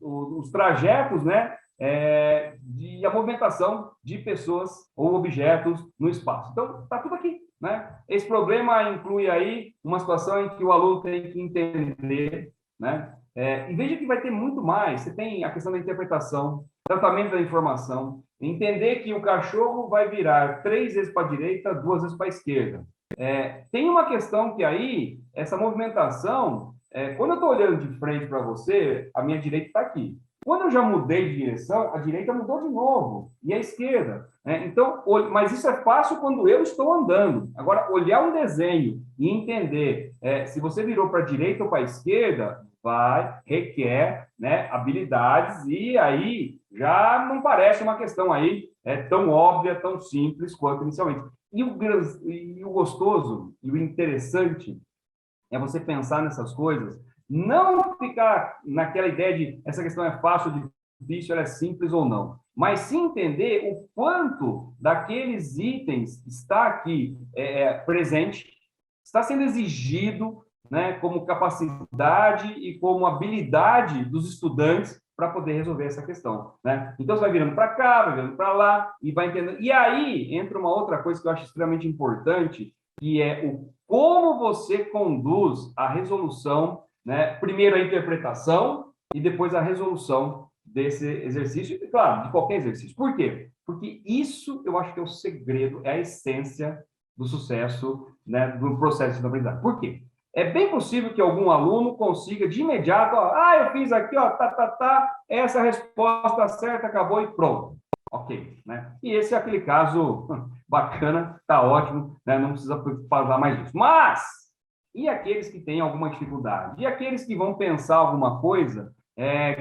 os trajetos, né, e a movimentação de pessoas ou objetos no espaço. Então, está tudo aqui, né? Esse problema inclui aí uma situação em que o aluno tem que entender, né? E veja que vai ter muito mais. Você tem a questão da interpretação, tratamento da informação, entender que o cachorro vai virar 3 vezes para a direita, 2 vezes para a esquerda. Tem uma questão que aí, essa movimentação, quando eu estou olhando de frente para você, a minha direita está aqui. Quando eu já mudei de direção, a direita mudou de novo, e a esquerda. Então, mas isso é fácil quando eu estou andando. Agora, olhar um desenho e entender se você virou para a direita ou para a esquerda, requer, né, habilidades, e aí já não parece uma questão aí tão óbvia, tão simples quanto inicialmente. E o gostoso e o interessante é você pensar nessas coisas, não ficar naquela ideia de essa questão é fácil ou difícil, ela é simples ou não, mas sim entender o quanto daqueles itens está aqui presente, está sendo exigido, né, como capacidade e como habilidade dos estudantes para poder resolver essa questão, né? Então, você vai virando para cá, vai virando para lá, e vai entendendo. E aí, entra uma outra coisa que eu acho extremamente importante, que é o como você conduz a resolução, né? Primeiro a interpretação e depois a resolução desse exercício, e, claro, de qualquer exercício. Por quê? Porque isso eu acho que é o segredo, é a essência do sucesso, né, do processo de aprendizagem. Por quê? É bem possível que algum aluno consiga de imediato, eu fiz aqui, essa resposta certa, acabou e pronto. Ok, né? E esse é aquele caso bacana, tá ótimo, né? Não precisa falar mais disso. Mas, e aqueles que têm alguma dificuldade? E aqueles que vão pensar alguma coisa,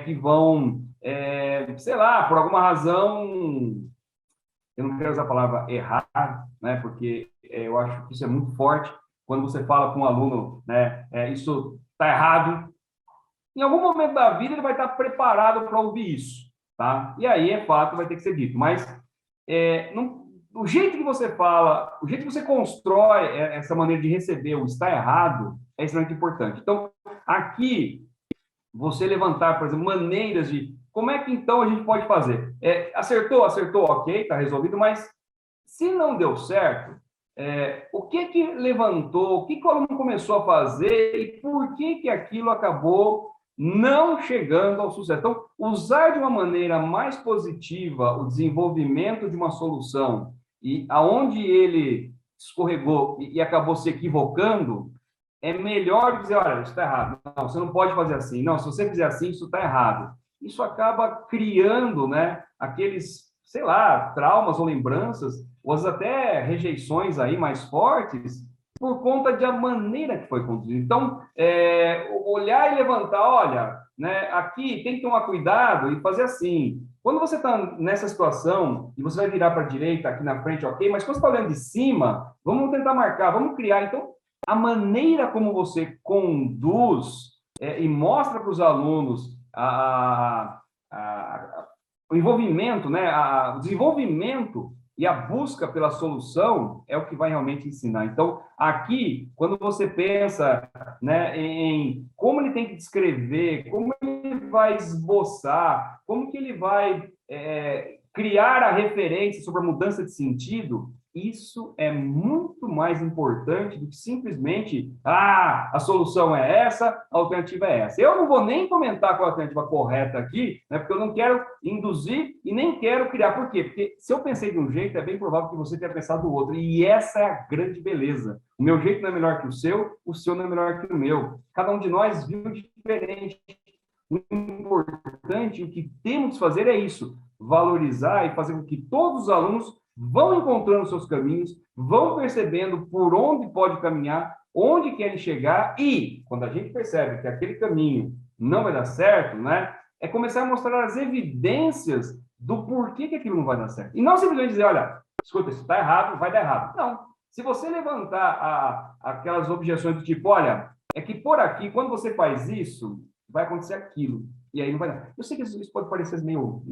que vão, sei lá, por alguma razão, eu não quero usar a palavra errar, né? Porque eu acho que isso é muito forte, quando você fala com um aluno, né, isso está errado, em algum momento da vida ele vai estar preparado para ouvir isso, tá? E aí, é fato, vai ter que ser dito. Mas o jeito que você fala, o jeito que você constrói essa maneira de receber o está errado é extremamente importante. Então, aqui, você levantar, por exemplo, maneiras de como é que então a gente pode fazer. Acertou, ok, está resolvido, mas se não deu certo, o que levantou, o que o aluno começou a fazer e por que aquilo acabou não chegando ao sucesso. Então, usar de uma maneira mais positiva o desenvolvimento de uma solução e aonde ele escorregou e acabou se equivocando, é melhor dizer, olha, isso está errado. Não, você não pode fazer assim. Não, se você fizer assim, isso está errado. Isso acaba criando, né, aqueles, sei lá, traumas ou lembranças, ou até rejeições aí mais fortes, por conta da maneira que foi conduzido. Então, olhar e levantar, olha, né, aqui tem que tomar cuidado e fazer assim. Quando você está nessa situação e você vai virar para a direita aqui na frente, ok, mas quando você está olhando de cima, vamos tentar marcar, vamos criar. Então, a maneira como você conduz e mostra para os alunos o envolvimento, né, o desenvolvimento e a busca pela solução é o que vai realmente ensinar. Então, aqui, quando você pensa, né, em como ele tem que descrever, como ele vai esboçar, como que ele vai criar a referência sobre a mudança de sentido, isso é muito mais importante do que simplesmente, a solução é essa, a alternativa é essa. Eu não vou nem comentar qual a alternativa correta aqui, né, porque eu não quero induzir e nem quero criar. Por quê? Porque se eu pensei de um jeito, é bem provável que você tenha pensado do outro. E essa é a grande beleza. O meu jeito não é melhor que o seu não é melhor que o meu. Cada um de nós viu diferente. O importante, o que temos que fazer é isso, valorizar e fazer com que todos os alunos vão encontrando seus caminhos, vão percebendo por onde pode caminhar, onde querem chegar e, quando a gente percebe que aquele caminho não vai dar certo, né, é começar a mostrar as evidências do porquê que aquilo não vai dar certo. E não simplesmente dizer, olha, escuta, isso está errado, vai dar errado. Não. Se você levantar aquelas objeções do tipo, olha, é que por aqui, quando você faz isso, vai acontecer aquilo. E aí não vai dar. Eu sei que isso pode parecer meio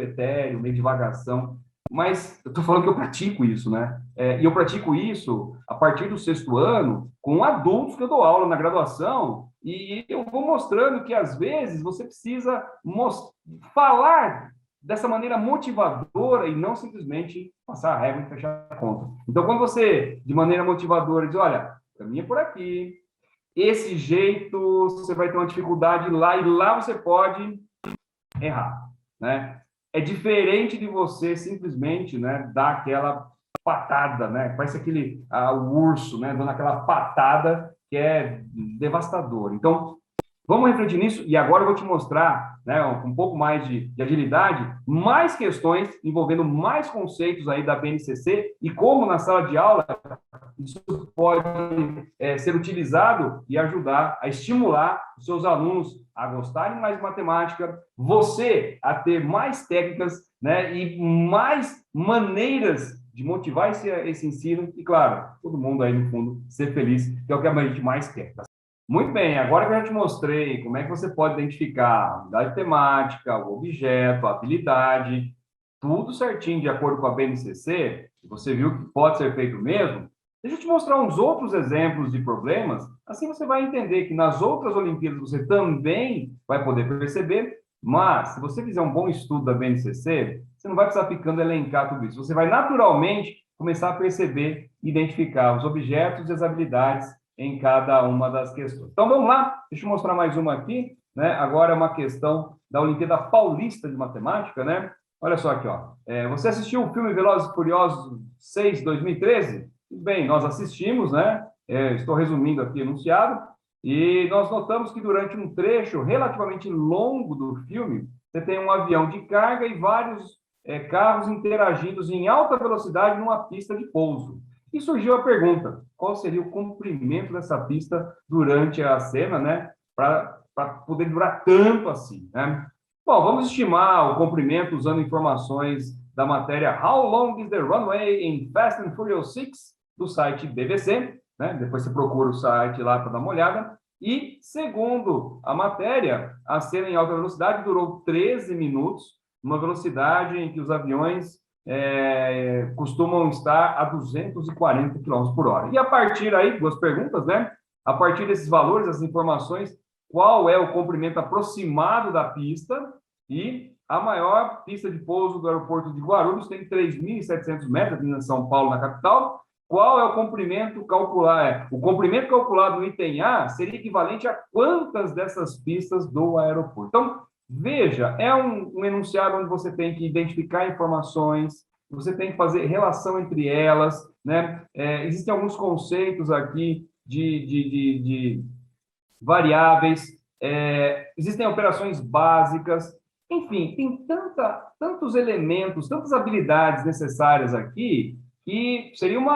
etéreo, meio divagação, mas eu estou falando que eu pratico isso, né? E eu pratico isso a partir do 6º ano, com adultos que eu dou aula na graduação, e eu vou mostrando que, às vezes, você precisa falar dessa maneira motivadora e não simplesmente passar a régua e fechar a conta. Então, quando você, de maneira motivadora, diz, olha, caminha por aqui, esse jeito você vai ter uma dificuldade lá, e lá você pode errar, né? É diferente de você simplesmente, né, dar aquela patada, né? Parece aquele o urso, né, dando aquela patada que é devastadora. Então, vamos refletir nisso e agora eu vou te mostrar, né, um pouco mais de agilidade, mais questões envolvendo mais conceitos aí da BNCC e como na sala de aula isso pode ser utilizado e ajudar a estimular os seus alunos a gostarem mais de matemática, você a ter mais técnicas, né, e mais maneiras de motivar esse ensino e, claro, todo mundo aí no fundo ser feliz, que é o que a gente mais quer. Tá? Muito bem, agora que eu já te mostrei como é que você pode identificar a unidade temática, o objeto, a habilidade, tudo certinho de acordo com a BNCC, você viu que pode ser feito mesmo, deixa eu te mostrar uns outros exemplos de problemas, assim você vai entender que nas outras Olimpíadas você também vai poder perceber, mas se você fizer um bom estudo da BNCC, você não vai precisar ficando elencar tudo isso, você vai naturalmente começar a perceber e identificar os objetos e as habilidades em cada uma das questões. Então, vamos lá, deixa eu mostrar mais uma aqui, né? Agora é uma questão da Olimpíada Paulista de Matemática, né? Olha só aqui, ó. Você assistiu o filme Velozes e Furiosos 6, 2013? Bem, nós assistimos, né? Estou resumindo aqui o enunciado, e nós notamos que durante um trecho relativamente longo do filme, você tem um avião de carga e vários carros interagindo em alta velocidade numa pista de pouso. E surgiu a pergunta, qual seria o comprimento dessa pista durante a cena, né? Para poder durar tanto assim, né? Bom, vamos estimar o comprimento usando informações da matéria How Long is the Runway in Fast and Furious 6, do site BBC, né? Depois você procura o site lá para dar uma olhada. E, segundo a matéria, a cena em alta velocidade durou 13 minutos, uma velocidade em que os aviões costumam estar a 240 quilômetros por hora. E a partir aí, duas perguntas, né? A partir desses valores, as informações, qual é o comprimento aproximado da pista? E a maior pista de pouso do aeroporto de Guarulhos tem 3.700 metros, em São Paulo, na capital. Qual é o comprimento calcular? O comprimento calculado no item A seria equivalente a quantas dessas pistas do aeroporto? Então, veja, é um enunciado onde você tem que identificar informações, você tem que fazer relação entre elas, né? Existem alguns conceitos aqui de variáveis, existem operações básicas, enfim, tem tantos elementos, tantas habilidades necessárias aqui, que seria um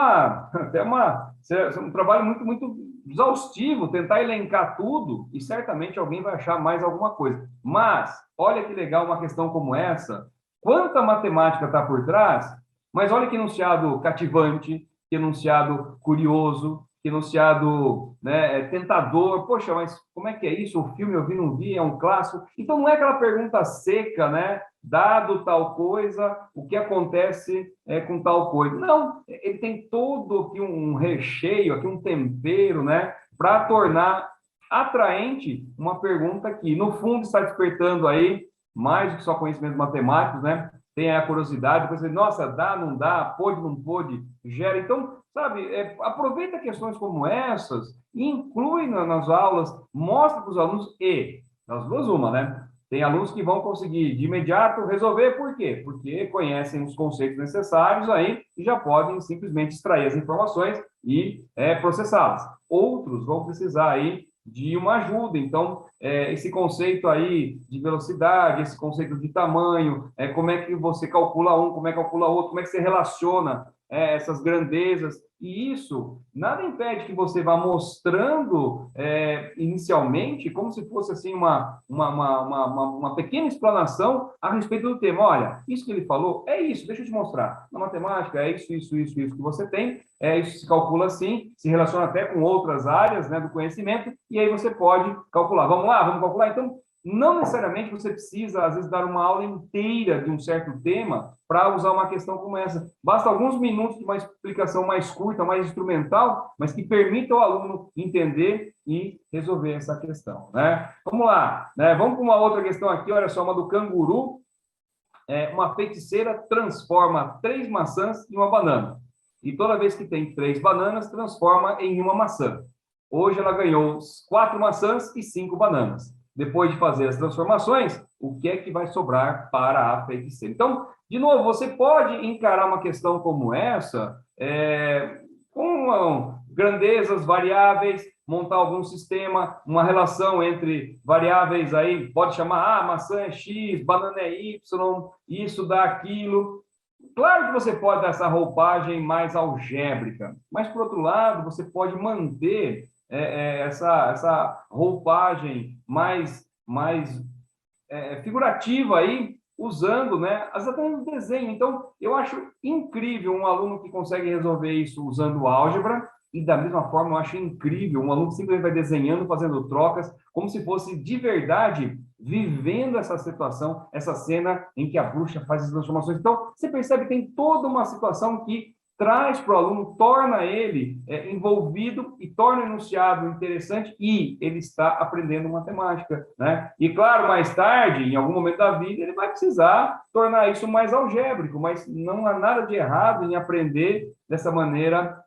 trabalho muito exaustivo tentar elencar tudo, e certamente alguém vai achar mais alguma coisa. Mas, olha que legal uma questão como essa, quanta matemática está por trás, mas olha que enunciado cativante, que enunciado curioso, que enunciado, né, tentador. Poxa, mas como é que é isso? O filme eu vi, não vi, é um clássico. Então, não é aquela pergunta seca, né? Dado tal coisa, o que acontece com tal coisa? Não, ele tem todo aqui um recheio, aqui um tempero, né? Para tornar atraente uma pergunta que, no fundo, está despertando aí mais do que só conhecimentos matemáticos, né? Tem a curiosidade, você, nossa, dá, não dá, pôde, não pôde, gera. Então, sabe, aproveita questões como essas e inclui nas aulas, mostra para os alunos e, das duas uma, né? Tem alunos que vão conseguir de imediato resolver, por quê? Porque conhecem os conceitos necessários aí e já podem simplesmente extrair as informações e processá-las. Outros vão precisar aí de uma ajuda. Então, esse conceito aí de velocidade, esse conceito de tamanho, como é que você calcula um, como é que calcula outro, como é que você relaciona essas grandezas, e isso nada impede que você vá mostrando inicialmente, como se fosse assim uma pequena explanação a respeito do tema. Olha, isso que ele falou é isso, deixa eu te mostrar. Na matemática é isso que você tem, isso se calcula assim, se relaciona até com outras áreas, né, do conhecimento, e aí você pode calcular. Vamos lá, vamos calcular? Então, não necessariamente você precisa, às vezes, dar uma aula inteira de um certo tema para usar uma questão como essa. Basta alguns minutos de uma explicação mais curta, mais instrumental, mas que permita ao aluno entender e resolver essa questão, né? Vamos lá, né? Vamos para uma outra questão aqui, olha só, uma do canguru. Uma feiticeira transforma 3 maçãs em uma banana. E toda vez que tem 3 bananas, transforma em uma maçã. Hoje ela ganhou 4 maçãs e 5 bananas. Depois de fazer as transformações, o que é que vai sobrar para a feiticeira? Então, de novo, você pode encarar uma questão como essa com grandezas variáveis, montar algum sistema, uma relação entre variáveis aí, pode chamar, maçã é X, banana é Y, isso dá aquilo. Claro que você pode dar essa roupagem mais algébrica, mas, por outro lado, você pode manter essa roupagem mais figurativa aí, usando, né, as até no desenho. Então, eu acho incrível um aluno que consegue resolver isso usando álgebra, e da mesma forma eu acho incrível um aluno que simplesmente vai desenhando, fazendo trocas, como se fosse de verdade vivendo essa situação, essa cena em que a bruxa faz as transformações. Então, você percebe que tem toda uma situação que traz para o aluno, torna ele envolvido e torna o enunciado interessante, e ele está aprendendo matemática, né? E claro, mais tarde, em algum momento da vida, ele vai precisar tornar isso mais algébrico, mas não há nada de errado em aprender dessa maneira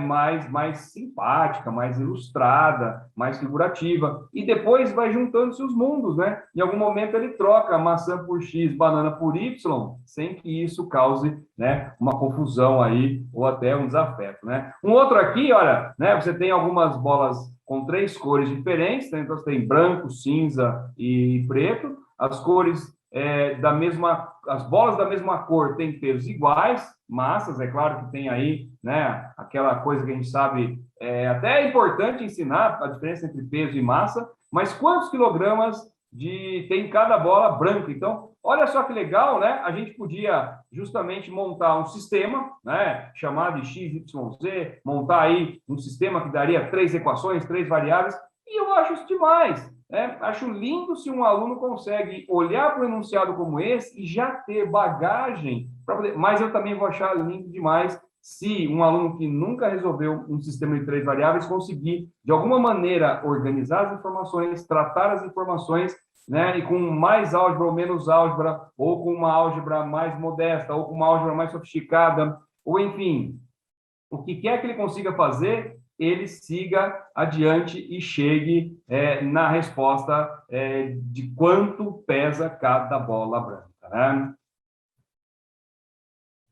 mais simpática, mais ilustrada, mais figurativa. E depois vai juntando-se os mundos, né? Em algum momento ele troca maçã por X, banana por Y, sem que isso cause, né, uma confusão aí ou até um desafeto, né? Um outro aqui, olha, né, você tem algumas bolas com 3 cores diferentes, né? Então você tem branco, cinza e preto. As cores as bolas da mesma cor têm pesos iguais, massas, é claro que tem aí, né, aquela coisa que a gente sabe, até é importante ensinar a diferença entre peso e massa, mas quantos quilogramas tem cada bola branca? Então, olha só que legal, né? A gente podia justamente montar um sistema, né, chamado de x, y, z, montar aí um sistema que daria 3 equações, 3 variáveis, e eu acho isso demais. Acho lindo se um aluno consegue olhar para um enunciado como esse e já ter bagagem para poder. Mas eu também vou achar lindo demais se um aluno que nunca resolveu um sistema de três variáveis conseguir, de alguma maneira, organizar as informações, tratar as informações, né, e com mais álgebra ou menos álgebra, ou com uma álgebra mais modesta, ou com uma álgebra mais sofisticada, ou enfim, o que quer que ele consiga fazer, ele siga adiante e chegue na resposta de quanto pesa cada bola branca, né?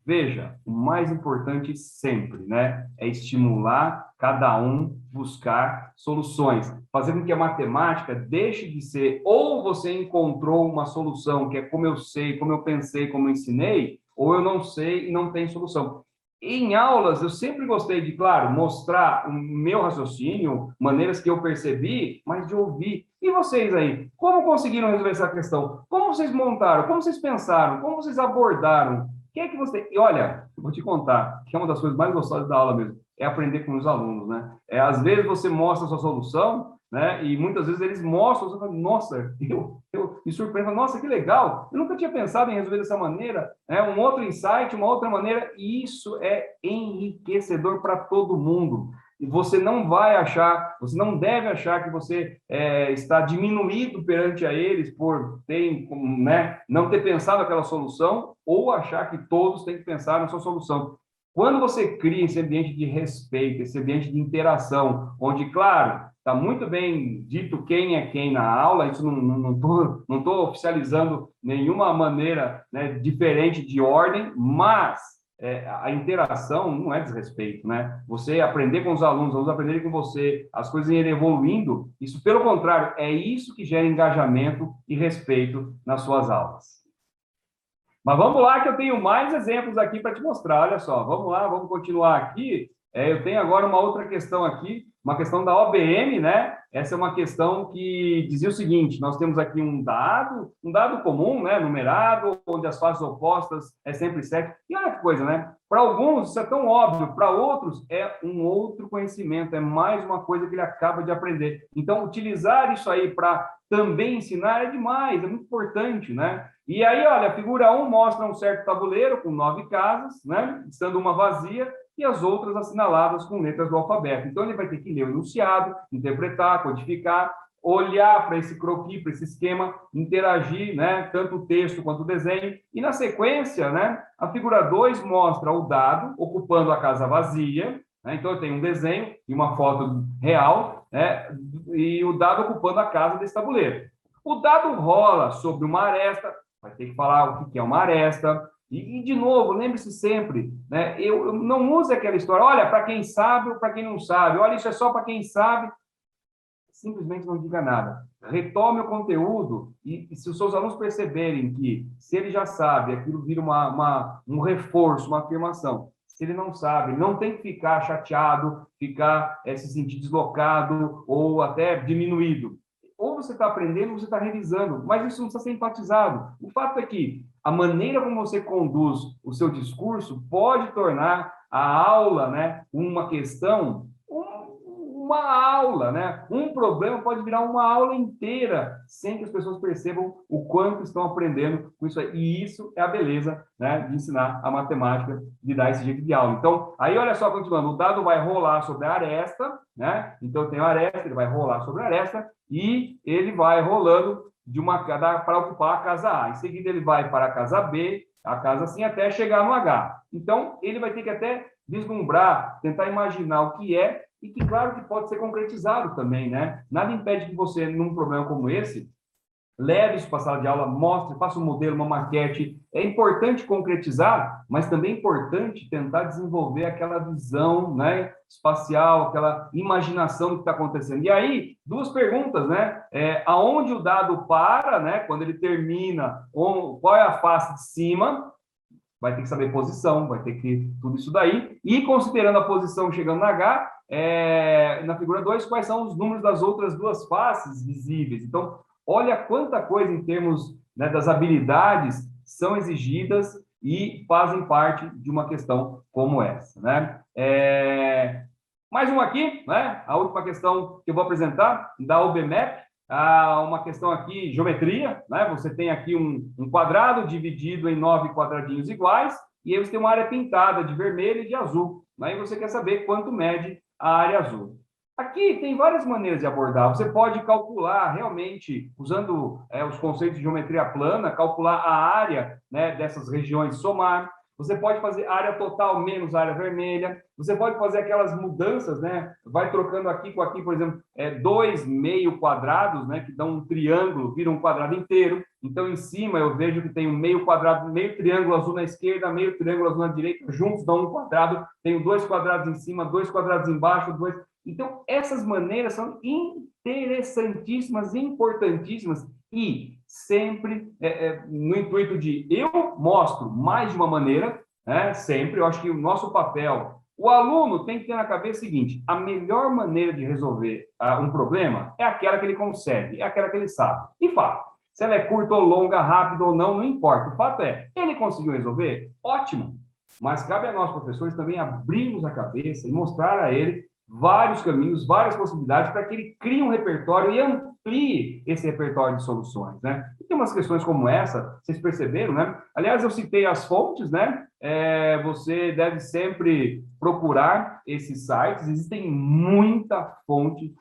Veja, o mais importante sempre, né, é estimular cada um buscar soluções, fazer com que a matemática deixe de ser ou você encontrou uma solução que é como eu sei, como eu pensei, como eu ensinei, ou eu não sei e não tem solução. Em aulas, eu sempre gostei de, claro, mostrar o meu raciocínio, maneiras que eu percebi, mas de ouvir. E vocês aí, como conseguiram resolver essa questão? Como vocês montaram? Como vocês pensaram? Como vocês abordaram? O que é que você... E olha, vou te contar, que é uma das coisas mais gostosas da aula mesmo, é aprender com os alunos, né? Às vezes você mostra a sua solução, né? E muitas vezes eles mostram, você fala, nossa, eu me surpreendo, nossa, que legal, eu nunca tinha pensado em resolver dessa maneira, né? Um outro insight, uma outra maneira, e isso é enriquecedor para todo mundo. E você não vai achar, você não deve achar que você está diminuído perante a eles por ter, né, não ter pensado aquela solução ou achar que todos têm que pensar na sua solução. Quando você cria esse ambiente de respeito, esse ambiente de interação, onde, claro, está muito bem dito quem é quem na aula, isso não tô oficializando nenhuma maneira, né, diferente de ordem, mas a interação não é desrespeito, né? Você aprender com os alunos aprenderem com você, as coisas irem evoluindo, isso, pelo contrário, é isso que gera engajamento e respeito nas suas aulas. Mas vamos lá, que eu tenho mais exemplos aqui para te mostrar. Olha só, vamos lá, vamos continuar aqui. Eu tenho agora uma outra questão aqui, uma questão da OBM, né? Essa é uma questão que dizia o seguinte: nós temos aqui um dado comum, né? Numerado, onde as faces opostas é sempre 7. E olha que coisa, né? Para alguns isso é tão óbvio, para outros é um outro conhecimento, é mais uma coisa que ele acaba de aprender. Então, utilizar isso aí para também ensinar é demais, é muito importante, né? E aí, olha, a figura 1 mostra um certo tabuleiro com 9 casas, né? Estando uma vazia e as outras assinaladas com letras do alfabeto. Então, ele vai ter que ler o enunciado, interpretar, codificar, olhar para esse croquis, para esse esquema, interagir, né? Tanto o texto quanto o desenho. E, na sequência, né? A figura 2 mostra o dado ocupando a casa vazia, né? Então, eu tenho um desenho e uma foto real, né? E o dado ocupando a casa desse tabuleiro. O dado rola sobre uma aresta, vai ter que falar o que é uma aresta. E de novo, lembre-se sempre, né? Eu não use aquela história, olha, para quem sabe ou para quem não sabe, olha, isso é só para quem sabe. Simplesmente não diga nada. Retome o conteúdo e se os seus alunos perceberem que, se ele já sabe, aquilo vira um reforço, uma afirmação. Se ele não sabe, não tem que ficar chateado, ficar se sentir deslocado ou até diminuído. Ou você está aprendendo ou você está revisando, mas isso não precisa ser enfatizado. O fato é que a maneira como você conduz o seu discurso pode tornar a aula, né, uma questão, uma aula, né? Um problema pode virar uma aula inteira, sem que as pessoas percebam o quanto estão aprendendo com isso aí. E isso é a beleza, né, de ensinar a matemática, de dar esse jeito de aula. Então, aí olha só, continuando, o dado vai rolar sobre a aresta, né? Então, tem a aresta, ele vai rolar sobre a aresta, e ele vai rolando para ocupar a casa A. Em seguida, ele vai para a casa B, a casa C, até chegar no H. Então, ele vai ter que até vislumbrar, tentar imaginar o que é, e que, claro, que pode ser concretizado também, né? Nada impede que você, num problema como esse, leve isso para a sala de aula, mostre, faça um modelo, uma maquete. É importante concretizar, mas também é importante tentar desenvolver aquela visão, né, espacial, aquela imaginação do que está acontecendo. E aí, duas perguntas, né? Aonde o dado para, né? Quando ele termina, qual é a face de cima? Vai ter que saber posição, vai ter que tudo isso daí. E considerando a posição chegando na H, na figura 2, quais são os números das outras duas faces visíveis. Então, olha quanta coisa em termos, né, das habilidades são exigidas e fazem parte de uma questão como essa, né? Mais uma aqui, né? A última questão que eu vou apresentar, da OBMAP. uma questão aqui, geometria, né? Você tem aqui um quadrado dividido em 9 quadradinhos iguais, e aí você tem uma área pintada de vermelho e de azul. Aí você quer saber quanto mede a área azul. Aqui tem várias maneiras de abordar. Você pode calcular realmente, usando os conceitos de geometria plana, calcular a área, né, dessas regiões, somar. Você pode fazer área total menos área vermelha. Você pode fazer aquelas mudanças, né? Vai trocando aqui com aqui, por exemplo, dois meio quadrados, né? Que dão um triângulo, vira um quadrado inteiro. Então, em cima, eu vejo que tem um meio quadrado, meio triângulo azul na esquerda, meio triângulo azul na direita, juntos dão um quadrado. Tenho dois quadrados em cima, dois quadrados embaixo, dois... Então, essas maneiras são interessantíssimas, importantíssimas e sempre no intuito de eu mostro mais de uma maneira, né? Sempre, eu acho que o nosso papel, o aluno tem que ter na cabeça o seguinte: a melhor maneira de resolver um problema é aquela que ele consegue, é aquela que ele sabe. E fato, se ela é curta ou longa, rápida ou não, não importa. O fato é, ele conseguiu resolver? Ótimo. Mas cabe a nós, professores, também abrirmos a cabeça e mostrar a ele vários caminhos, várias possibilidades para que ele crie um repertório e amplie esse repertório de soluções, né? E tem umas questões como essa, vocês perceberam, né? Aliás, eu citei as fontes, né? Você deve sempre procurar esses sites, existem muita fonte.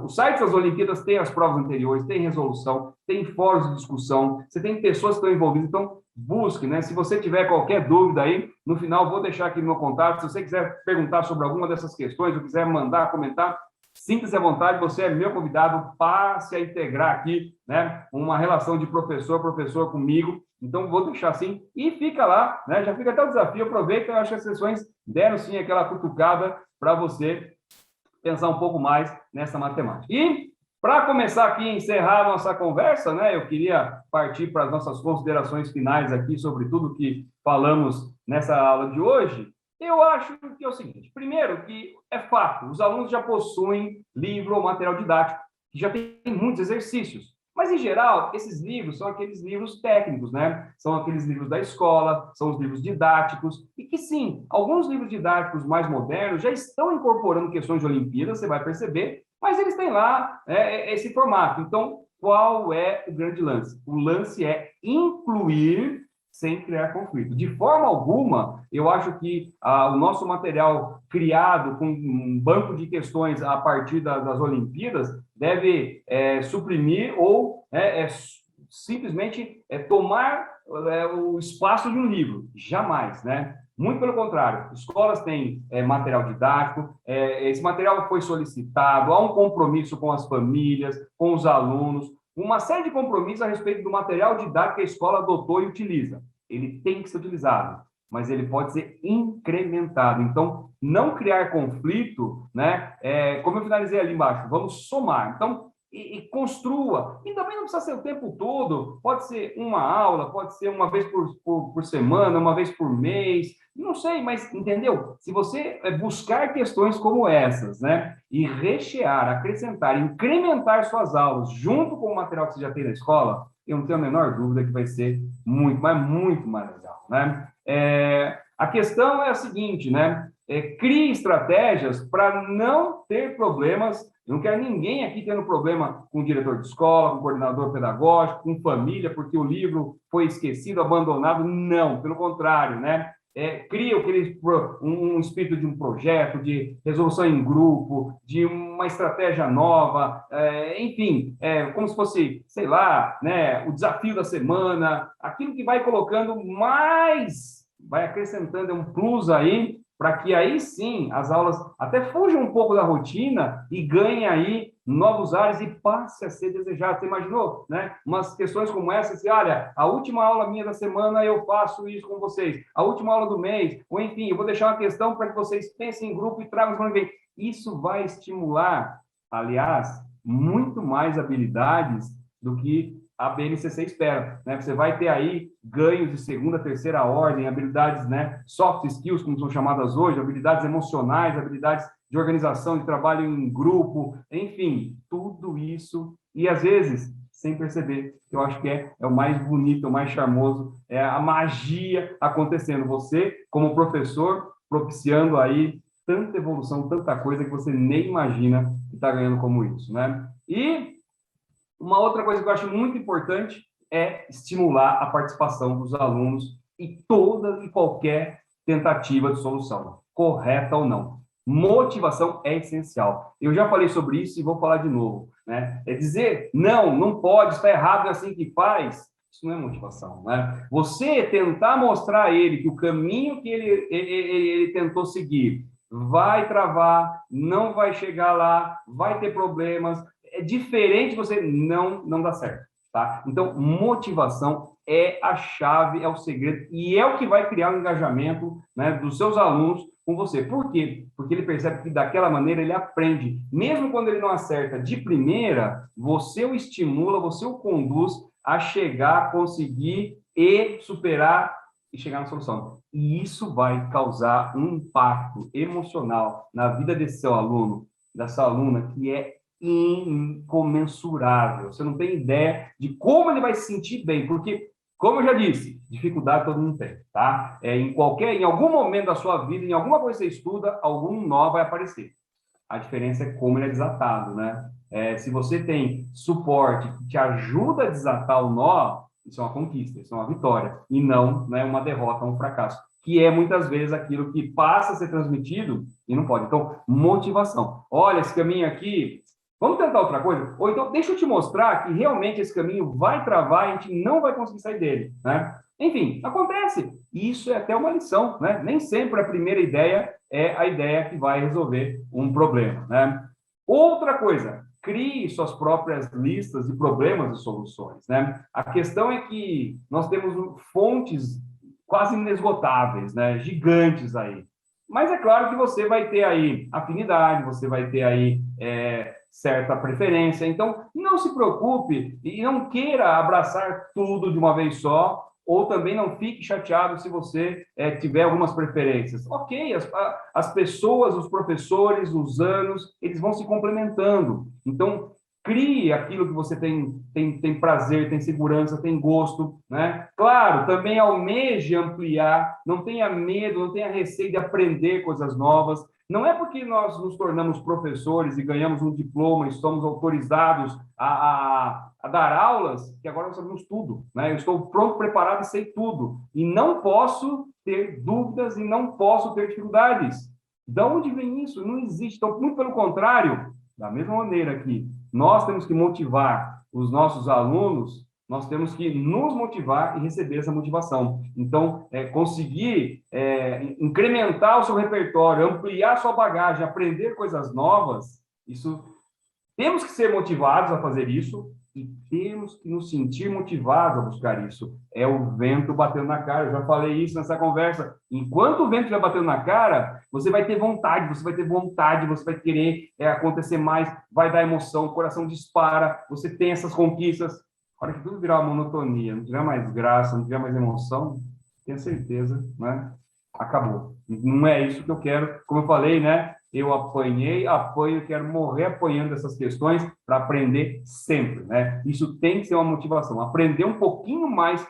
Os sites das Olimpíadas têm as provas anteriores, tem resolução, tem fóruns de discussão, você tem pessoas que estão envolvidas, então busque, né? Se você tiver qualquer dúvida aí, no final vou deixar aqui no meu contato. Se você quiser perguntar sobre alguma dessas questões, ou quiser mandar comentar, sinta-se à vontade, você é meu convidado, passe a integrar aqui, né, uma relação de professor comigo. Então, vou deixar assim e fica lá, né? Já fica até o desafio, aproveita, eu acho que as sessões deram sim aquela cutucada para você pensar um pouco mais nessa matemática. E para começar aqui e encerrar a nossa conversa, né, eu queria partir para as nossas considerações finais aqui sobre tudo que falamos nessa aula de hoje. Eu acho que é o seguinte: primeiro, que é fato, os alunos já possuem livro ou material didático, que já tem muitos exercícios. Mas, em geral, esses livros são aqueles livros técnicos, né? São aqueles livros da escola, são os livros didáticos, e que, sim, alguns livros didáticos mais modernos já estão incorporando questões de Olimpíadas, você vai perceber, mas eles têm lá esse formato. Então, qual é o grande lance? O lance é incluir sem criar conflito. De forma alguma, eu acho que o nosso material criado com um banco de questões a partir das Olimpíadas deve suprimir ou simplesmente tomar o espaço de um livro. Jamais, né? Muito pelo contrário, escolas têm material didático, esse material foi solicitado, há um compromisso com as famílias, com os alunos, uma série de compromissos a respeito do material didático que a escola adotou e utiliza. Ele tem que ser utilizado, mas ele pode ser incrementado. Então, não criar conflito, né? Como eu finalizei ali embaixo, vamos somar. Então, e construa. E também não precisa ser o tempo todo, pode ser uma aula, pode ser uma vez por semana, uma vez por mês, não sei, mas entendeu? Se você buscar questões como essas, né, e rechear, acrescentar, incrementar suas aulas junto com o material que você já tem na escola, eu não tenho a menor dúvida que vai ser muito, mas muito mais legal, né? A questão é a seguinte, né? Crie estratégias para não ter problemas. Eu não quero ninguém aqui tendo problema com o diretor de escola, com o coordenador pedagógico, com família, porque o livro foi esquecido, abandonado. Não, pelo contrário, né? Cria um espírito de um projeto, de resolução em grupo, de uma estratégia nova, enfim, como se fosse, sei lá, né, o desafio da semana, aquilo que vai colocando mais, vai acrescentando um plus aí, para que aí sim as aulas até fujam um pouco da rotina e ganhem aí novos ares e passe a ser desejado. Você imaginou, né? Umas questões como essa, assim, olha, a última aula minha da semana eu faço isso com vocês, a última aula do mês, ou enfim, eu vou deixar uma questão para que vocês pensem em grupo e tragam semana que vem. Isso vai estimular, aliás, muito mais habilidades do que a BNCC espera, né? Você vai ter aí ganhos de segunda, terceira ordem, habilidades, né, soft skills, como são chamadas hoje, habilidades emocionais, habilidades de organização, de trabalho em grupo, enfim, tudo isso, e às vezes, sem perceber, eu acho que é o mais bonito, o mais charmoso, é a magia acontecendo, você, como professor, propiciando aí tanta evolução, tanta coisa que você nem imagina que está ganhando como isso, né? E Uma outra coisa que eu acho muito importante é estimular a participação dos alunos em toda e qualquer tentativa de solução, correta ou não. Motivação é essencial. Eu já falei sobre isso e vou falar de novo, né? É dizer, não, não pode, está errado, é assim que faz. Isso não é motivação, né? Você tentar mostrar a ele que o caminho que ele tentou seguir vai travar, não vai chegar lá, vai ter problemas, é diferente, você não dá certo, tá? Então, motivação é a chave, é o segredo e é o que vai criar o engajamento, né, dos seus alunos com você. Por quê? Porque ele percebe que daquela maneira ele aprende. Mesmo quando ele não acerta de primeira, você o estimula, você o conduz a chegar, conseguir e superar e chegar na solução. E isso vai causar um impacto emocional na vida desse seu aluno, dessa aluna, que é incomensurável. Você não tem ideia de como ele vai se sentir bem, porque, como eu já disse, dificuldade todo mundo tem, tá? Em algum momento da sua vida, em alguma coisa que você estuda, algum nó vai aparecer. A diferença é como ele é desatado, né? Se você tem suporte que te ajuda a desatar o nó, isso é uma conquista, isso é uma vitória, e não, né, uma derrota, um fracasso, que é muitas vezes aquilo que passa a ser transmitido e não pode. Então, motivação. Olha, esse caminho aqui, vamos tentar outra coisa? Ou então, deixa eu te mostrar que realmente esse caminho vai travar e a gente não vai conseguir sair dele, né? Enfim, acontece. Isso é até uma lição, né? Nem sempre a primeira ideia é a ideia que vai resolver um problema, né? Outra coisa, crie suas próprias listas de problemas e soluções, né? A questão é que nós temos fontes quase inesgotáveis, né? Gigantes aí. Mas é claro que você vai ter aí afinidade, você vai ter aí certa preferência. Então, não se preocupe e não queira abraçar tudo de uma vez só, ou também não fique chateado se você tiver algumas preferências. Ok, as pessoas, os professores, os anos, eles vão se complementando. Então, crie aquilo que você tem prazer, tem segurança, tem gosto, né? Claro, também almeje ampliar, não tenha medo, não tenha receio de aprender coisas novas. Não é porque nós nos tornamos professores e ganhamos um diploma e somos autorizados a dar aulas que agora nós sabemos tudo, né? Eu estou pronto, preparado e sei tudo. E não posso ter dúvidas e não posso ter dificuldades. De onde vem isso? Não existe. Então, muito pelo contrário, da mesma maneira que nós temos que motivar os nossos alunos, nós temos que nos motivar e receber essa motivação. Então, conseguir incrementar o seu repertório, ampliar a sua bagagem, aprender coisas novas, isso temos que ser motivados a fazer isso e temos que nos sentir motivados a buscar isso. É o vento batendo na cara. Eu já falei isso nessa conversa. Enquanto o vento estiver batendo na cara, você vai ter vontade, você vai querer acontecer mais, vai dar emoção, o coração dispara, você tem essas conquistas. A hora que tudo virar uma monotonia, não tiver mais graça, não tiver mais emoção, tenha certeza, né? Acabou. Não é isso que eu quero. Como eu falei, né? Eu apanho, quero morrer apanhando essas questões para aprender sempre, né? Isso tem que ser uma motivação. Aprender um pouquinho mais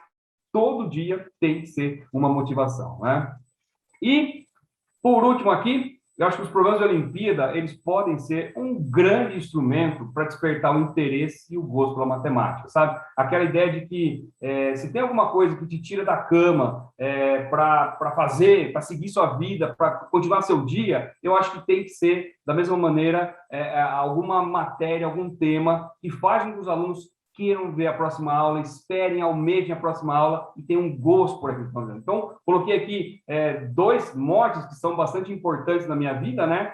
todo dia tem que ser uma motivação, né? E, por último aqui, eu acho que os programas de Olimpíada, eles podem ser um grande instrumento para despertar o interesse e o gosto pela matemática, sabe? Aquela ideia de que se tem alguma coisa que te tira da cama para fazer, para seguir sua vida, para continuar seu dia, eu acho que tem que ser, da mesma maneira, alguma matéria, algum tema que faz com que os alunos queiram ver a próxima aula, esperem, almejem a próxima aula e tenham um gosto por aquilo que estão fazendo. Então, coloquei aqui dois motes que são bastante importantes na minha vida, né?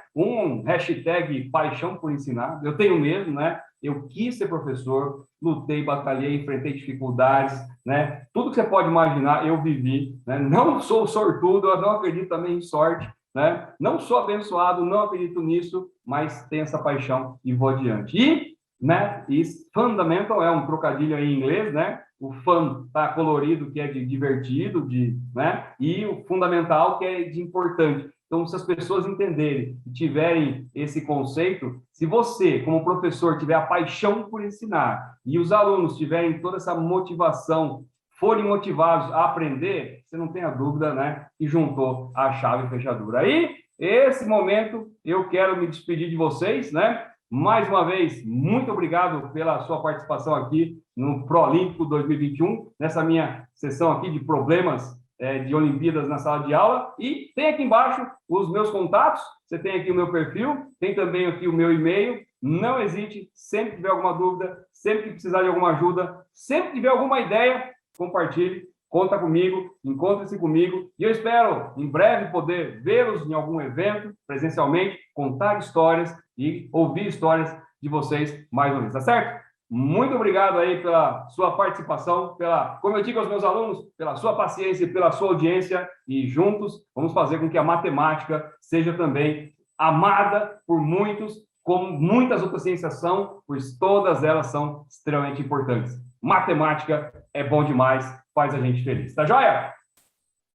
Hashtag paixão por ensinar, eu tenho mesmo, né? Eu quis ser professor, lutei, batalhei, enfrentei dificuldades, né? Tudo que você pode imaginar, eu vivi, né? Não sou sortudo, eu não acredito também em sorte, né? Não sou abençoado, não acredito nisso, mas tenho essa paixão e vou adiante. Né? E fundamental é um trocadilho aí em inglês, né? O fun tá colorido, que é de divertido, né? E o fundamental, que é de importante. Então, se as pessoas entenderem e tiverem esse conceito, se você, como professor, tiver a paixão por ensinar e os alunos tiverem toda essa motivação, forem motivados a aprender, você não tenha dúvida, né? Que juntou a chave e fechadura. Aí, esse momento, eu quero me despedir de vocês, né? mais uma vez, muito obrigado pela sua participação aqui no Prolímpico 2021, nessa minha sessão aqui de problemas de Olimpíadas na sala de aula. E tem aqui embaixo os meus contatos, você tem aqui o meu perfil, tem também aqui o meu e-mail. Não hesite, sempre que tiver alguma dúvida, sempre que precisar de alguma ajuda, sempre que tiver alguma ideia, compartilhe, conta comigo, encontre-se comigo. E eu espero, em breve, poder vê-los em algum evento, presencialmente, contar histórias e ouvir histórias de vocês mais uma vez, tá certo? Muito obrigado aí pela sua participação, como eu digo aos meus alunos, pela sua paciência e pela sua audiência, e juntos vamos fazer com que a matemática seja também amada por muitos, como muitas outras ciências são, pois todas elas são extremamente importantes. Matemática é bom demais, faz a gente feliz. Tá joia?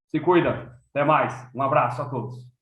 Se cuida. Até mais. Um abraço a todos.